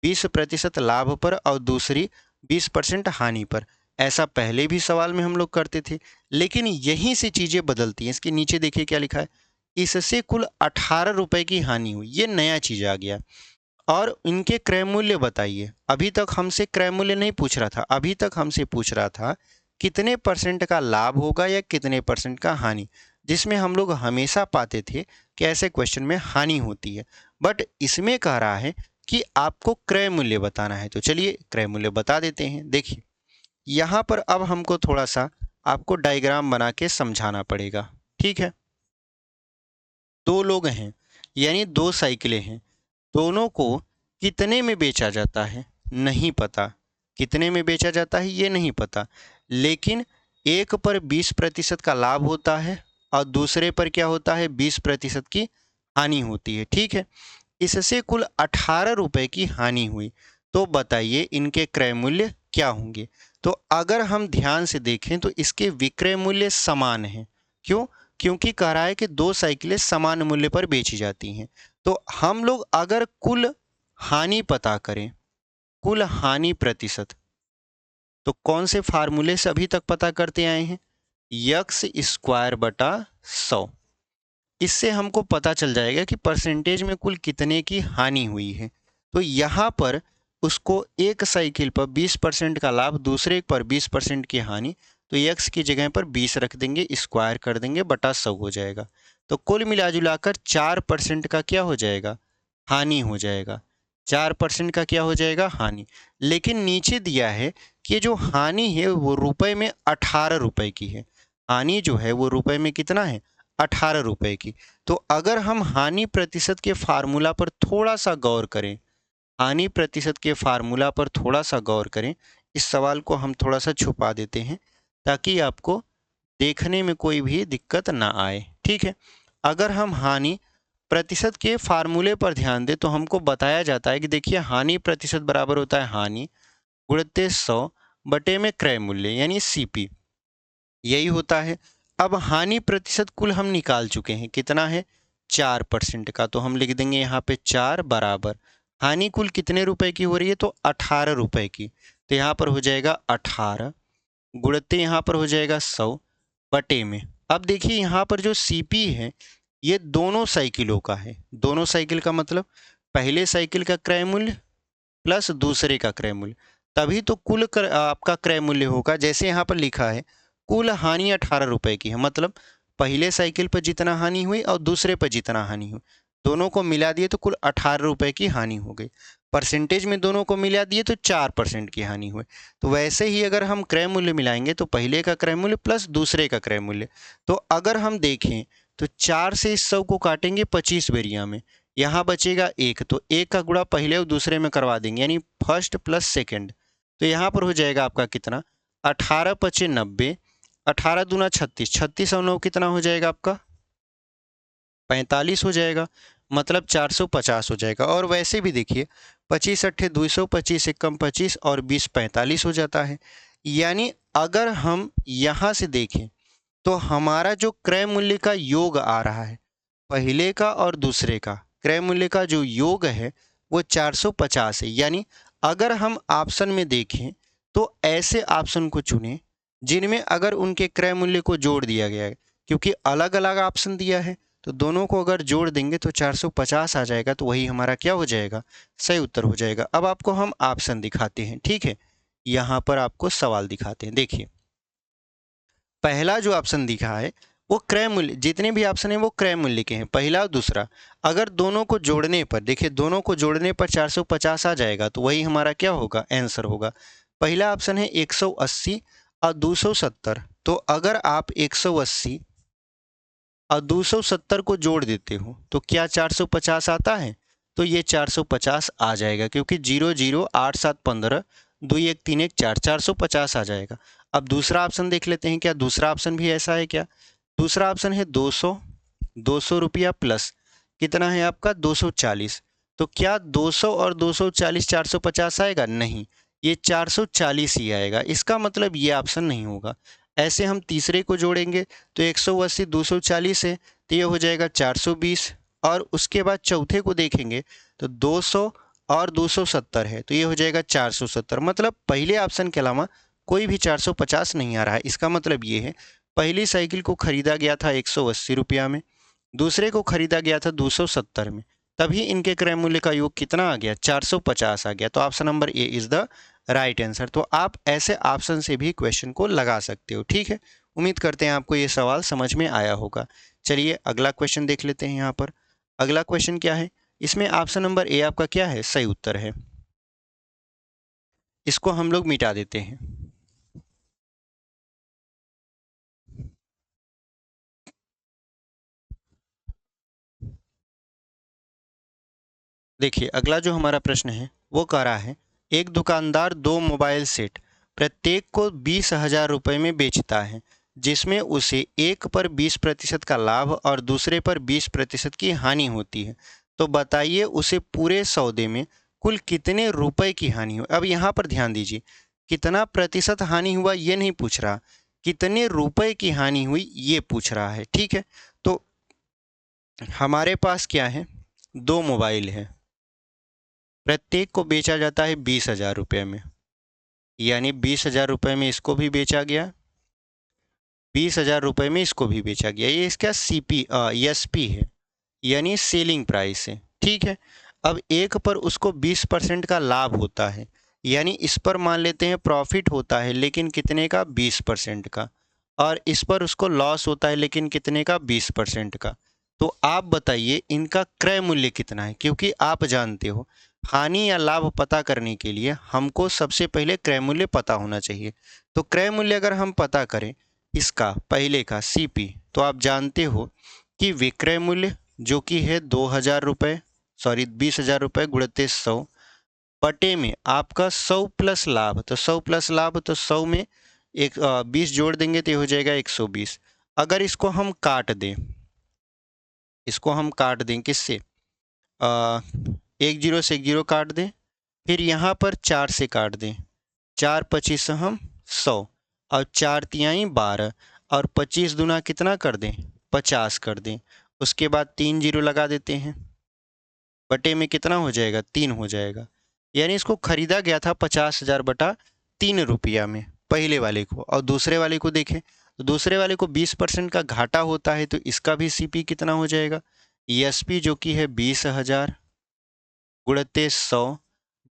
20% लाभ पर और दूसरी 20% हानि पर, ऐसा पहले भी सवाल में हम लोग करते थे। लेकिन यहीं से चीज़ें बदलती हैं। इसके नीचे देखिए क्या लिखा है, इससे कुल 18 रुपए की हानि हुई, ये नया चीज़ आ गया। और इनके क्रय मूल्य बताइए। अभी तक हमसे क्रय मूल्य नहीं पूछ रहा था, अभी तक हमसे पूछ रहा था कितने परसेंट का लाभ होगा या कितने परसेंट का हानि, जिसमें हम लोग हमेशा पाते थे कि ऐसे क्वेश्चन में हानि होती है। बट इसमें कह रहा है कि आपको क्रय मूल्य बताना है, तो चलिए क्रय मूल्य बता देते हैं। देखिए यहाँ पर अब हमको थोड़ा सा आपको डायग्राम बना के समझाना पड़ेगा, ठीक है। दो लोग हैं यानी दो साइकिलें हैं, दोनों को कितने में बेचा जाता है नहीं पता, कितने में बेचा जाता है ये नहीं पता, लेकिन एक पर 20% का लाभ होता है और दूसरे पर क्या होता है, 20% की हानि होती है, ठीक है। इससे कुल 18 रुपए की हानि हुई, तो बताइए इनके क्रय मूल्य क्या होंगे। तो अगर हम ध्यान से देखें तो इसके विक्रय मूल्य समान हैं। क्यों? क्योंकि कह रहा है कि दो साइकिलें समान मूल्य पर बेची जाती हैं। तो हम लोग अगर कुल हानि पता करें, कुल हानि प्रतिशत, तो कौन से फार्मूले से अभी तक पता करते आए हैं, यक्स स्क्वायर बटा 100। इससे हमको पता चल जाएगा कि परसेंटेज में कुल कितने की हानि हुई है। तो यहाँ पर उसको एक साइकिल पर 20% का लाभ, दूसरे पर 20% की हानि, तो यक्स की जगह पर 20 रख देंगे, स्क्वायर कर देंगे, बटा 100 हो जाएगा। तो कुल मिला जुलाकर 4% का क्या हो जाएगा, हानि हो जाएगा। 4% का क्या हो जाएगा, हानि। लेकिन नीचे दिया है कि जो हानि है वो रुपए में 18 रुपए की है। हानि जो है वो रुपए में कितना है, 18 रुपए की। तो अगर हम हानि प्रतिशत के फार्मूला पर थोड़ा सा गौर करें, हानि प्रतिशत के फार्मूला पर थोड़ा सा गौर करें, इस सवाल को हम थोड़ा सा छुपा देते हैं ताकि आपको देखने में कोई भी दिक्कत ना आए, ठीक है। अगर हम हानि प्रतिशत के फार्मूले पर ध्यान दें तो हमको बताया जाता है कि देखिए हानि प्रतिशत बराबर होता है हानि गुणित 100 बटे में क्रय मूल्य यानी सीपी, यही होता है। अब हानि प्रतिशत कुल हम निकाल चुके हैं, कितना है, 4% का, तो हम लिख देंगे यहाँ पे 4 बराबर हानि कुल कितने रुपए की हो रही है, तो 18 रुपए की, तो यहाँ पर हो जाएगा 18 गुणित यहाँ पर हो जाएगा 100 बटे में। अब देखिए यहाँ पर जो सीपी है ये दोनों साइकिलों का है। दोनों साइकिल का मतलब पहले साइकिल का क्रय मूल्य प्लस दूसरे का क्रय मूल्य, तभी तो कुल आपका क्रय मूल्य होगा। जैसे यहाँ पर लिखा है कुल हानि 18 रुपए की है, मतलब पहले साइकिल पर जितना हानि हुई और दूसरे पर जितना हानि हुई, दोनों को मिला दिए तो कुल 18 रुपए की हानि हो गई। परसेंटेज में दोनों को मिला दिए तो 4% की हानि हुई। तो वैसे ही अगर हम क्रय मूल्य मिलाएंगे तो पहले का क्रय मूल्य प्लस दूसरे का क्रय मूल्य, तो अगर हम देखें तो 4 से इस 100 को काटेंगे 25 बेरिया में, यहाँ बचेगा एक, तो एक का गुणा पहले और दूसरे में करवा देंगे यानी फर्स्ट प्लस सेकंड, तो यहाँ पर हो जाएगा आपका कितना, 18 पचे 90, 18 दूना 36, 36 और 9 कितना हो जाएगा आपका, 45 हो जाएगा, मतलब 450 हो जाएगा। और वैसे भी देखिए 25 अट्ठे 200, 25 एकम 25 और 20 45 हो जाता है। यानी अगर हम यहाँ से देखें तो हमारा जो क्रय मूल्य का योग आ रहा है, पहले का और दूसरे का क्रय मूल्य का जो योग है वो 450 है। यानी अगर हम ऑप्शन में देखें तो ऐसे ऑप्शन को चुनें जिनमें अगर उनके क्रय मूल्य को जोड़ दिया गया है, क्योंकि अलग अलग ऑप्शन दिया है तो दोनों को अगर जोड़ देंगे तो 450 आ जाएगा, तो वही हमारा क्या हो जाएगा, सही उत्तर हो जाएगा। अब आपको हम ऑप्शन दिखाते हैं, ठीक है, यहाँ पर आपको सवाल दिखाते हैं। देखिए पहला जो ऑप्शन दिखा है वो क्रय मूल्य, जितने भी ऑप्शन है वो क्रय मूल्य के हैं, पहला और दूसरा। अगर दोनों को जोड़ने पर, देखिए दोनों को जोड़ने पर 450 आ जाएगा, तो वही हमारा क्या होगा, आंसर होगा। पहला ऑप्शन है 180 और 270। तो अगर आप 180 और 270 को जोड़ देते हो तो क्या 450 आता है, तो ये 450 आ जाएगा, क्योंकि 0 0 8 7 15 2 1 3 1 4 450 आ जाएगा। अब दूसरा ऑप्शन देख लेते हैं, क्या दूसरा ऑप्शन भी ऐसा है क्या। दूसरा ऑप्शन है 200 रुपया प्लस कितना है आपका 240। तो क्या 200 और 240 450 आएगा, नहीं, ये 440 ही आएगा। इसका मतलब ये ऑप्शन नहीं होगा। ऐसे हम तीसरे को जोड़ेंगे तो 180 240 है तो ये हो जाएगा 420, और उसके बाद चौथे को देखेंगे तो 200 और 270 है तो ये हो जाएगा 470। मतलब पहले ऑप्शन के अलावा कोई भी 450 नहीं आ रहा है। इसका मतलब ये है पहली साइकिल को खरीदा गया था 180 रुपया में, दूसरे को खरीदा गया था 270 में, तभी इनके क्रय मूल्य का योग कितना आ गया, 450 आ गया। तो option number A is the right answer. तो आप ऐसे ऑप्शन से भी क्वेश्चन को लगा सकते हो, ठीक है। उम्मीद करते हैं आपको ये सवाल समझ में आया होगा। चलिए अगला क्वेश्चन देख लेते हैं। यहाँ पर अगला क्वेश्चन क्या है, इसमें ऑप्शन नंबर ए आपका क्या है, सही उत्तर है। इसको हम लोग मिटा देते हैं। देखिए अगला जो हमारा प्रश्न है वो कह रहा है, एक दुकानदार दो मोबाइल सेट प्रत्येक को 20,000 रुपये में बेचता है, जिसमें उसे एक पर 20% का लाभ और दूसरे पर 20% की हानि होती है। तो बताइए उसे पूरे सौदे में कुल कितने रुपए की हानि हुई। अब यहाँ पर ध्यान दीजिए, कितना प्रतिशत हानि हुआ ये नहीं पूछ रहा, कितने रुपए की हानि हुई ये पूछ रहा है, ठीक है। तो हमारे पास क्या है, दो मोबाइल है, प्रत्येक को बेचा जाता है 20,000 रुपये में, यानी 20,000 रुपये में इसको भी बेचा गया, 20,000 रुपये में इसको भी बेचा गया। ये इसका एसपी है, यानी सेलिंग प्राइस है, ठीक है। अब एक पर उसको 20% का लाभ होता है, यानी इस पर मान लेते हैं प्रॉफिट होता है, लेकिन कितने का, 20% का। और इस पर उसको लॉस होता है, लेकिन कितने का, 20% का। तो आप बताइए इनका क्रय मूल्य कितना है, क्योंकि आप जानते हो हानि या लाभ पता करने के लिए हमको सबसे पहले क्रय मूल्य पता होना चाहिए। तो क्रय मूल्य अगर हम पता करें इसका पहले का सीपी, तो आप जानते हो कि विक्रय मूल्य जो कि है 2,000 रुपये, सॉरी 20,000 रुपये गुणित 100 बटे में आपका 100 प्लस लाभ, तो 100 प्लस लाभ, तो 100 में 20 जोड़ देंगे तो ये हो जाएगा 120। अगर इसको हम काट दें, इसको हम काट दें किससे, एक जीरो से एक जीरो काट दें, फिर यहाँ पर 4 से काट दें, 4 25 हम 100, और 4 तिहाई 12, और 25 दूना कितना कर दें, 50 कर दें। उसके बाद 3 जीरो लगा देते हैं, बटे में कितना हो जाएगा, 3 हो जाएगा। यानी इसको खरीदा गया था 50,000 बटा 3 रुपया में पहले वाले को, और दूसरे वाले को देखें तो दूसरे वाले को 20% का घाटा होता है, तो इसका भी सीपी कितना हो जाएगा, एसपी जो कि है 20,000 गुणित 100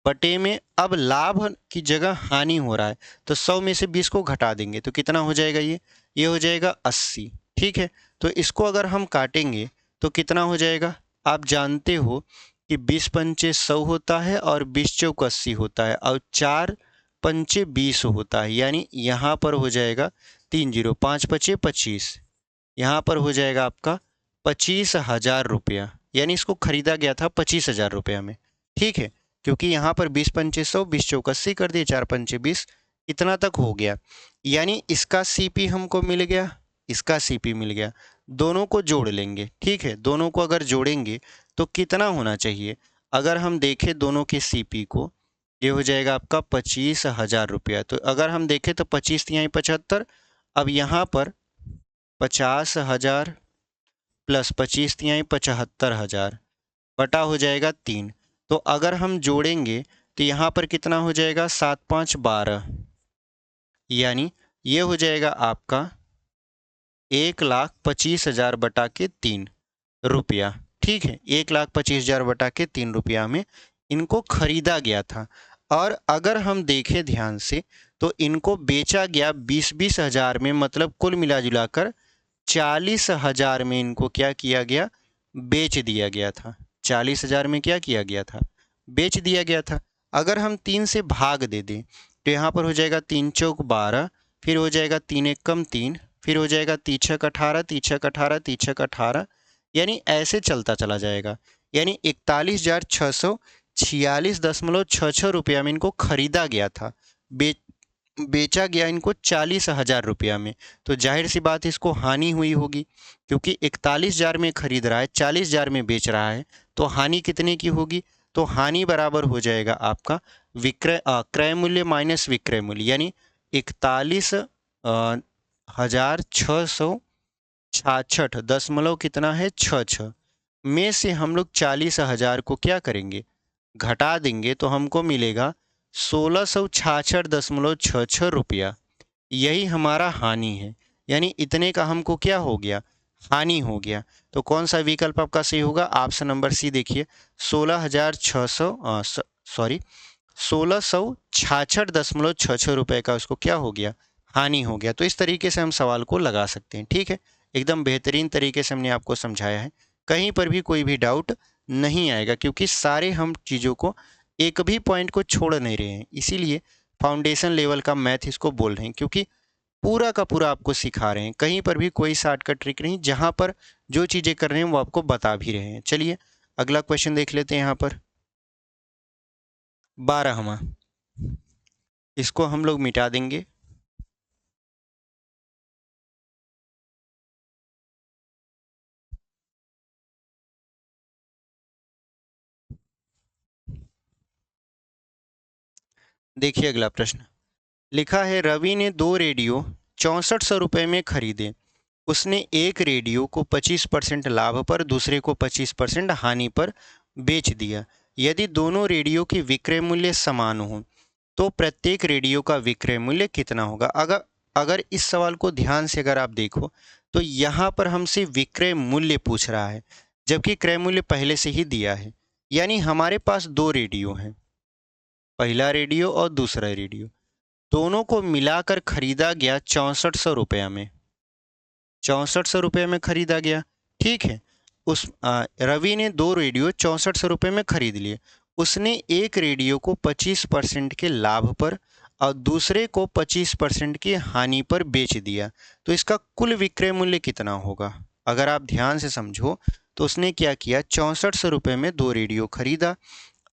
बटे में, अब लाभ की जगह हानि हो रहा है तो 100 में से 20 को घटा देंगे तो कितना हो जाएगा, ये हो जाएगा 80, ठीक है। तो इसको अगर हम काटेंगे तो कितना हो जाएगा, आप जानते हो कि 20 पंचे 100 होता है और 20 चौक 80 होता है, और 4 पंचे 20 होता है, यानी यहाँ पर हो जाएगा 3 जीरो 5 पचे 25, यहाँ पर हो जाएगा आपका 25,000 रुपया, यानी इसको खरीदा गया था 25,000 रुपया में, ठीक है। क्योंकि यहाँ पर 20 पंचे 100, 20 चौक 80 कर दिए, 4 पंचे 20, इतना तक हो गया। यानी इसका सीपी हमको मिल गया, इसका सीपी मिल गया, दोनों को जोड़ लेंगे, ठीक है। दोनों को अगर जोड़ेंगे तो कितना होना चाहिए, अगर हम देखें दोनों के सीपी को, ये हो जाएगा आपका 25,000 रुपया। तो अगर हम देखें तो 25 तिहाई 75, अब यहाँ पर 50,000 प्लस 25 तिहाई 75,000 बटा हो जाएगा 3। तो अगर हम जोड़ेंगे तो यहाँ पर कितना हो जाएगा, 7 5 12, यानी ये हो जाएगा आपका 1,25,000 बटा के 3 रुपया। ठीक है, 1,25,000 बटा के 3 रुपया में इनको खरीदा गया था। और अगर हम देखें ध्यान से तो इनको बेचा गया 20,000 में, मतलब कुल मिला जुला कर 40,000 में इनको क्या किया गया, बेच दिया गया था। 40,000 में क्या किया गया था, बेच दिया गया था। अगर हम 3 से भाग दे दें तो यहाँ पर हो जाएगा 3 चौक 12, फिर हो जाएगा 3 एक कम 3, फिर हो जाएगा 3 छक 18, 3 छक 18, 3 छक 18, यानी ऐसे चलता चला जाएगा। यानी 41,646.66 रुपया में इनको खरीदा गया था, बेचा गया इनको 40,000 रुपया में। तो जाहिर सी बात इसको हानि हुई होगी, क्योंकि 41,000 में खरीद रहा है, 40,000 में बेच रहा है, तो हानि कितने की होगी, तो हानि बराबर हो जाएगा आपका क्रय मूल्य माइनस विक्रय मूल्य, यानी 41,666 कितना है 66 में से हम लोग 40,000 को क्या करेंगे, घटा देंगे, तो हमको मिलेगा 1,666.66 रुपया। यही हमारा हानि है, यानी इतने का हमको क्या हो गया, हानि हो गया। तो कौन सा विकल्प आपका सही होगा, ऑप्शन नंबर सी देखिए, 16,666.66 रुपए का उसको क्या हो गया, हानि हो गया। तो इस तरीके से हम सवाल को लगा सकते हैं। ठीक है, एकदम बेहतरीन तरीके से हमने आपको समझाया है, कहीं पर भी कोई भी डाउट नहीं आएगा, क्योंकि सारे हम चीज़ों को, एक भी पॉइंट को छोड़ नहीं रहे हैं, इसीलिए फाउंडेशन लेवल का मैथ इसको बोल रहे हैं, क्योंकि पूरा का पूरा आपको सिखा रहे हैं, कहीं पर भी कोई शॉर्टकट ट्रिक नहीं, जहाँ पर जो चीज़ें कर रहे हैं वो आपको बता भी रहे हैं। चलिए अगला क्वेश्चन देख लेते हैं। यहाँ पर 12वां, इसको हम लोग मिटा देंगे। देखिए अगला प्रश्न लिखा है, रवि ने 2 रेडियो 6400 रुपये में खरीदे। उसने एक रेडियो को 25% लाभ पर, दूसरे को 25% हानि पर बेच दिया। यदि दोनों रेडियो की विक्रय मूल्य समान हो तो प्रत्येक रेडियो का विक्रय मूल्य कितना होगा। अगर अगर इस सवाल को ध्यान से अगर आप देखो तो यहाँ पर हमसे विक्रय मूल्य पूछ रहा है, जबकि क्रय मूल्य पहले से ही दिया है। यानी हमारे पास 2 रेडियो हैं, पहला रेडियो और दूसरा रेडियो, दोनों को मिलाकर खरीदा गया 6400 रुपया में, 6400 रुपये में खरीदा गया। ठीक है, रवि ने 2 रेडियो 6400 रुपये में खरीद लिए। उसने एक रेडियो को 25% के लाभ पर और दूसरे को 25% की हानि पर बेच दिया। तो इसका कुल विक्रय मूल्य कितना होगा। अगर आप ध्यान से समझो तो उसने क्या किया, 6400 रुपये में 2 रेडियो खरीदा।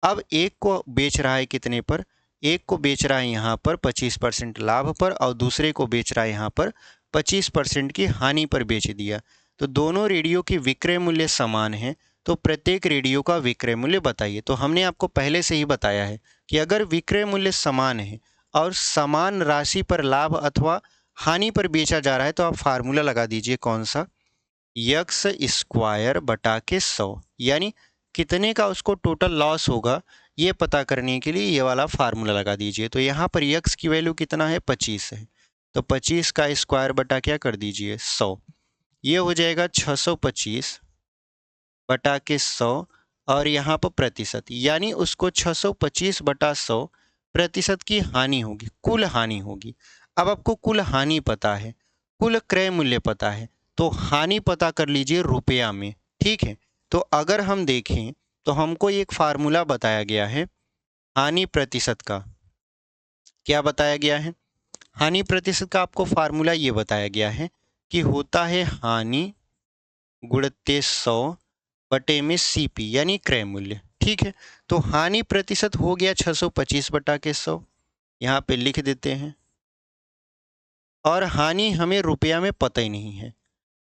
अब एक को बेच रहा है कितने पर, एक को बेच रहा है यहाँ पर 25% लाभ पर और दूसरे को बेच रहा है यहाँ पर 25% की हानि पर बेच दिया। तो दोनों रेडियो की विक्रय मूल्य समान है, तो प्रत्येक रेडियो का विक्रय मूल्य बताइए। तो हमने आपको पहले से ही बताया है कि अगर विक्रय मूल्य समान है और समान राशि पर लाभ अथवा हानि पर बेचा जा रहा है तो आप फार्मूला लगा दीजिए, कौन सा, यक्स स्क्वायर बटा के 100, यानी कितने का उसको टोटल लॉस होगा ये पता करने के लिए ये वाला फार्मूला लगा दीजिए। तो यहाँ पर यक्स की वैल्यू कितना है, 25 है, तो 25 का स्क्वायर बटा क्या कर दीजिए 100, ये हो जाएगा 625 बटा के 100 और यहाँ पर प्रतिशत, यानी उसको 625 बटा 100 प्रतिशत की हानि होगी, कुल हानि होगी। अब आपको कुल हानि पता है, कुल क्रय मूल्य पता है, तो हानि पता कर लीजिए रुपया में। ठीक है, तो अगर हम देखें तो हमको एक फार्मूला बताया गया है हानि प्रतिशत का। क्या बताया गया है, हानि प्रतिशत का आपको फार्मूला ये बताया गया है कि होता है हानि गुणित 100 बटे में सीपी, यानी क्रय मूल्य। ठीक है, तो हानि प्रतिशत हो गया 625 बटा के 100, यहाँ पे लिख देते हैं। और हानि हमें रुपया में पता ही नहीं है,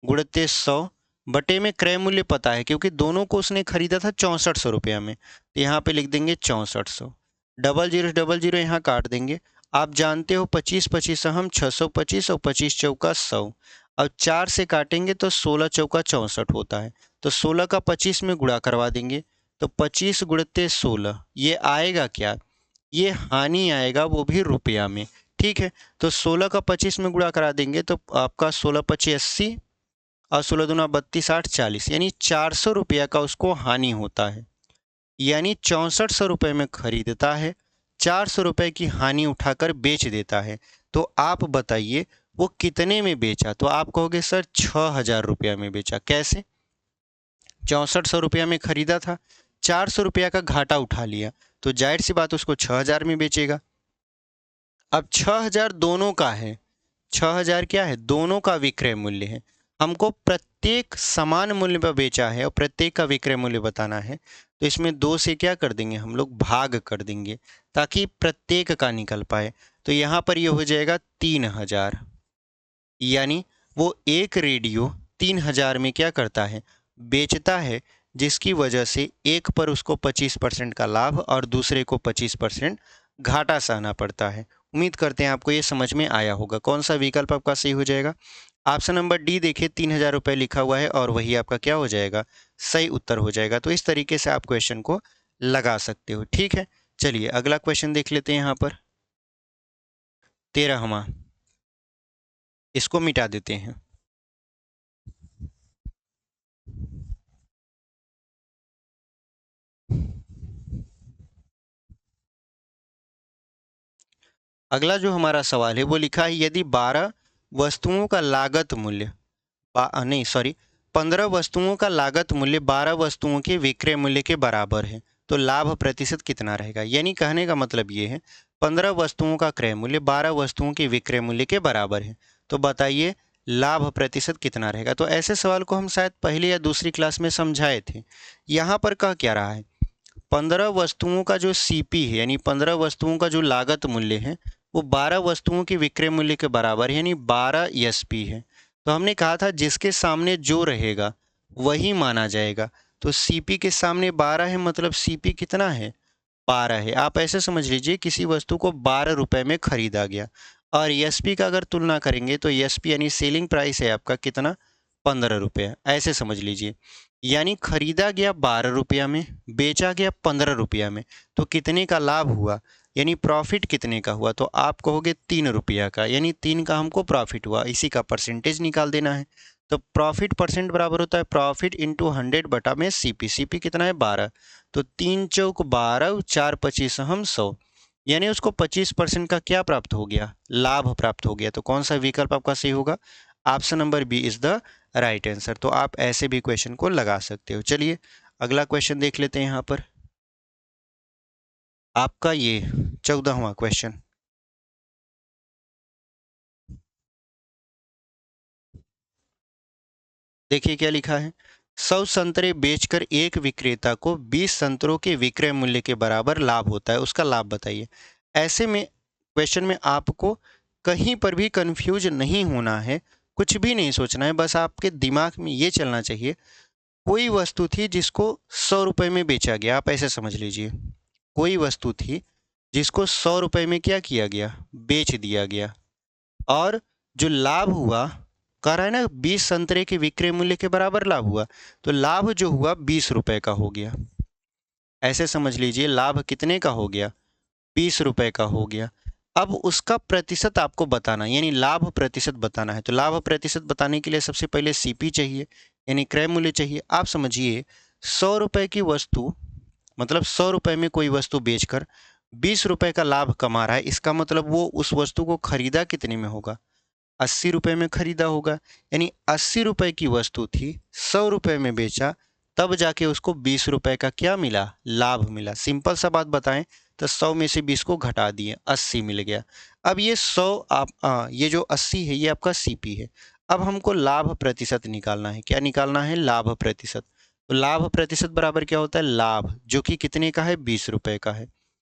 गुणित 100 बटे में क्रय मूल्य पता है क्योंकि दोनों को उसने खरीदा था 6400 रुपया में, तो यहाँ पे लिख देंगे 6400। 00 यहाँ काट देंगे। आप जानते हो 25 25 हम 625 और 25 चौका 100। अब 4 से काटेंगे तो 16 चौका 64 होता है, तो 16 का 25 में गुणा करवा देंगे, तो 25 गुणते 16 ये आएगा क्या, ये हानि आएगा, वो भी रुपया में। ठीक है, तो 16 का 25 में गुणा करा देंगे तो आपका 16 पच्चीस 80 और 16 दूना 32 8 40, यानी 400 रुपया का उसको हानि होता है। यानी 6400 रुपये में खरीदता है, 400 रुपये की हानि उठाकर बेच देता है। तो आप बताइए वो कितने में बेचा, तो आप कहोगे सर 6000 रुपया में बेचा। कैसे, 6400 रुपया में खरीदा था, 400 रुपया का घाटा उठा लिया, तो जाहिर सी बात उसको 6000 में बेचेगा। अब 6000 दोनों का है, 6000 क्या है, दोनों का विक्रय मूल्य है। हमको प्रत्येक समान मूल्य पर बेचा है और प्रत्येक का विक्रय मूल्य बताना है, तो इसमें 2 से क्या कर देंगे हम लोग, भाग कर देंगे, ताकि प्रत्येक का निकल पाए। तो यहाँ पर ये हो जाएगा 3000। यानी वो एक रेडियो 3000 में क्या करता है, बेचता है, जिसकी वजह से एक पर उसको 25% का लाभ और दूसरे को 25% घाटा सहना पड़ता है। उम्मीद करते हैं आपको ये समझ में आया होगा। कौन सा विकल्प आपका सही हो जाएगा, ऑप्शन नंबर डी देखिए, 3000 रुपये लिखा हुआ है और वही आपका क्या हो जाएगा, सही उत्तर हो जाएगा। तो इस तरीके से आप क्वेश्चन को लगा सकते हो। ठीक है, चलिए अगला क्वेश्चन देख लेते हैं। यहाँ पर 13वां, इसको मिटा देते हैं। अगला जो हमारा सवाल है वो लिखा है, यदि 12 वस्तुओं का लागत मूल्य नहीं सॉरी 15 वस्तुओं का लागत मूल्य 12 वस्तुओं के विक्रय मूल्य के बराबर है, तो लाभ प्रतिशत कितना रहेगा। यानी कहने का मतलब ये है 15 वस्तुओं का क्रय मूल्य 12 वस्तुओं के विक्रय मूल्य के बराबर है, तो बताइए लाभ प्रतिशत कितना रहेगा। तो ऐसे सवाल को हम शायद पहले या दूसरी क्लास में समझाए थे। यहाँ पर कह क्या रहा है, 15 वस्तुओं का जो सीपी है, यानी 15 वस्तुओं का जो लागत मूल्य है, वो 12 वस्तुओं के विक्रय मूल्य के बराबर है, यानी 12 एसपी है। तो हमने कहा था जिसके सामने जो रहेगा वही माना जाएगा, तो सीपी के सामने 12 है, मतलब सीपी कितना है, 12 है। आप ऐसे समझ लीजिए किसी वस्तु को 12 रुपए में खरीदा गया, और एसपी का अगर तुलना करेंगे तो एसपी यानी सेलिंग प्राइस है आपका कितना, 15 रुपया, ऐसे समझ लीजिए। यानी खरीदा गया 12 रुपया में, बेचा गया 15 रुपया में, तो कितने का लाभ हुआ, यानी प्रॉफिट कितने का हुआ, तो आप कहोगे 3 रुपया का, यानी 3 का हमको प्रॉफिट हुआ, इसी का परसेंटेज निकाल देना है। तो प्रॉफिट परसेंट बराबर होता है प्रॉफिट इंटू 100 बटा में सीपी, सीपी कितना है 12, तो 3 चौक 12, 4 25 हम 100, यानी उसको 25% का क्या प्राप्त हो गया, लाभ प्राप्त हो गया। तो कौन सा विकल्प आपका सही होगा, option number B is the right answer. तो आप ऐसे भी क्वेश्चन को लगा सकते हो। चलिए अगला क्वेश्चन देख लेते हैं। यहाँ पर आपका ये 14वां क्वेश्चन, देखिए क्या लिखा है, 100 संतरे बेचकर एक विक्रेता को 20 संतरों के विक्रय मूल्य के बराबर लाभ होता है, उसका लाभ बताइए। ऐसे में क्वेश्चन में आपको कहीं पर भी कंफ्यूज नहीं होना है, कुछ भी नहीं सोचना है, बस आपके दिमाग में ये चलना चाहिए, कोई वस्तु थी जिसको 100 रुपये में बेचा गया, आप ऐसे समझ लीजिए, कोई वस्तु थी जिसको 100 रुपये में क्या किया गया, बेच दिया गया, और जो लाभ हुआ, कह रहा है ना 20 संतरे के विक्रय मूल्य के बराबर लाभ हुआ, तो लाभ जो हुआ 20 रुपए का हो गया। ऐसे समझ लीजिए लाभ कितने का हो गया, 20 रुपए का हो गया। अब उसका प्रतिशत आपको बताना, यानी लाभ प्रतिशत बताना है। तो लाभ प्रतिशत बताने के लिए सबसे पहले सीपी चाहिए, यानी क्रय मूल्य चाहिए। आप समझिए 100 रुपए की वस्तु, मतलब 100 रुपए में कोई वस्तु बेचकर 20 रुपए का लाभ कमा रहा है, इसका मतलब वो उस वस्तु को खरीदा कितने में होगा, 80 रुपये में खरीदा होगा। यानी 80 रुपये की वस्तु थी, 100 रुपये में बेचा, तब जाके उसको 20 रुपये का क्या मिला, लाभ मिला। सिंपल सा बात बताएं तो 100 में से 20 को घटा दिए, 80 मिल गया। अब ये 100 ये जो 80 है ये आपका सीपी है। अब हमको लाभ प्रतिशत निकालना है। क्या निकालना है, लाभ प्रतिशत। तो लाभ प्रतिशत बराबर क्या होता है, लाभ जो कि कितने का है, 20 रुपये का है,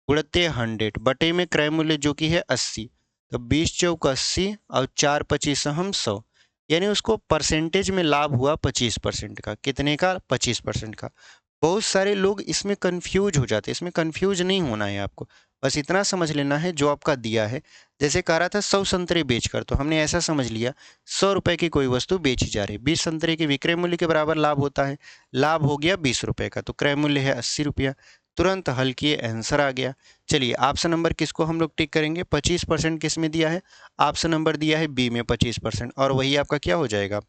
गुणित 100 बटे में क्रय मूल्य जो कि है 80, तो 20 चौक 80 और 4 25 हम 100, यानी उसको परसेंटेज में लाभ हुआ 25% का। कितने का? 25% का। बहुत सारे लोग इसमें कंफ्यूज हो जाते हैं, इसमें कंफ्यूज नहीं होना है आपको, बस इतना समझ लेना है जो आपका दिया है। जैसे कह रहा था 100 संतरे बेचकर, तो हमने ऐसा समझ लिया 100 रुपए की कोई वस्तु बेची जा रही है, 20 संतरे के विक्रय मूल्य के बराबर लाभ होता है, लाभ हो गया 20 रुपए का, तो क्रय मूल्य है 80 रुपया। तुरंत हल किए, आंसर आ गया। चलिए ऑप्शन नंबर किसको हम लोग टिक करेंगे? 25% किस में दिया है? ऑप्शन नंबर दिया है बी में 25%, और वही आपका क्या हो जाएगा?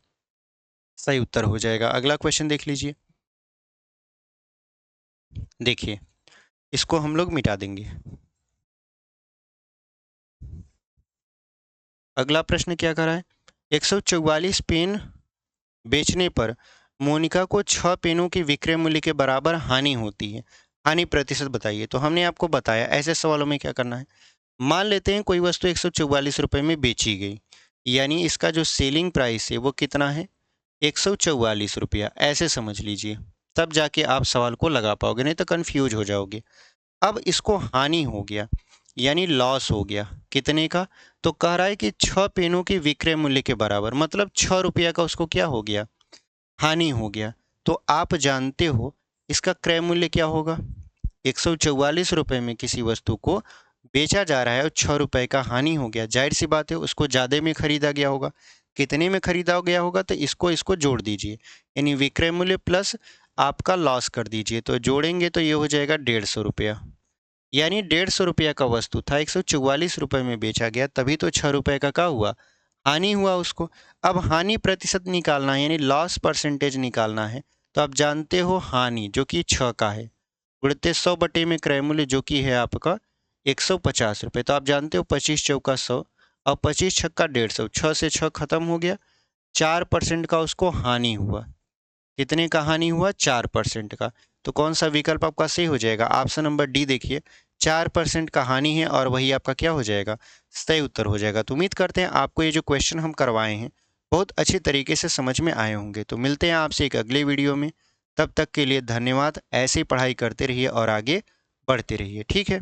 सही उत्तर हो जाएगा। अगला क्वेश्चन देख लीजिए। देखिए, इसको हम लोग मिटा देंगे। अगला प्रश्न क्या करा है? 144 पेन बेचने पर मोनिका को 6 पेनों के विक्रय मूल्य के बराबर हानि होती है। हानि प्रतिशत बताइए। तो हमने आपको बताया ऐसे सवालों में क्या करना है। मान लेते हैं कोई वस्तु 144 रुपए में बेची गई, यानी इसका जो सेलिंग प्राइस है वो कितना है? 144 रुपया, ऐसे समझ लीजिए। तब जाके आप सवाल को लगा पाओगे, नहीं तो कंफ्यूज हो जाओगे। अब इसको हानि हो गया, यानी लॉस हो गया। कितने का? तो कह रहा है कि 6 पेनों के विक्रय मूल्य के बराबर, मतलब 6 रुपया का उसको क्या हो गया? हानि हो गया। तो आप जानते हो इसका क्रय मूल्य क्या होगा? 144 रुपये में किसी वस्तु को बेचा जा रहा है और 6 रुपये का हानि हो गया, जाहिर सी बात है उसको ज़्यादा में खरीदा गया होगा। कितने में खरीदा गया होगा? तो इसको इसको जोड़ दीजिए, यानी विक्रय मूल्य प्लस आपका लॉस कर दीजिए, तो जोड़ेंगे तो ये हो जाएगा 150 रुपया। यानी 150 रुपया का वस्तु था, 144 रुपये में बेचा गया, तभी तो 6 रुपये का क्या हुआ? हानि हुआ उसको। अब हानि प्रतिशत निकालना है, यानी लॉस परसेंटेज निकालना है। तो आप जानते हो हानि जो कि 6 का है, गुणित 100 बटे में क्रय मूल्य जो कि है आपका 150 रुपये। तो आप जानते हो 25 चौका 100 और 25 छक्का 150, 6 से 6 खत्म हो गया। 4% का उसको हानि हुआ। कितने का हानि हुआ? 4% का। तो कौन सा विकल्प आपका सही हो जाएगा? ऑप्शन नंबर डी देखिए, 4% का हानि है और वही आपका क्या हो जाएगा? सही उत्तर हो जाएगा। तो उम्मीद करते हैं आपको ये जो क्वेश्चन हम करवाए हैं बहुत अच्छे तरीके से समझ में आए होंगे। तो मिलते हैं आपसे एक अगले वीडियो में। तब तक के लिए धन्यवाद। ऐसे ही पढ़ाई करते रहिए और आगे बढ़ते रहिए। ठीक है।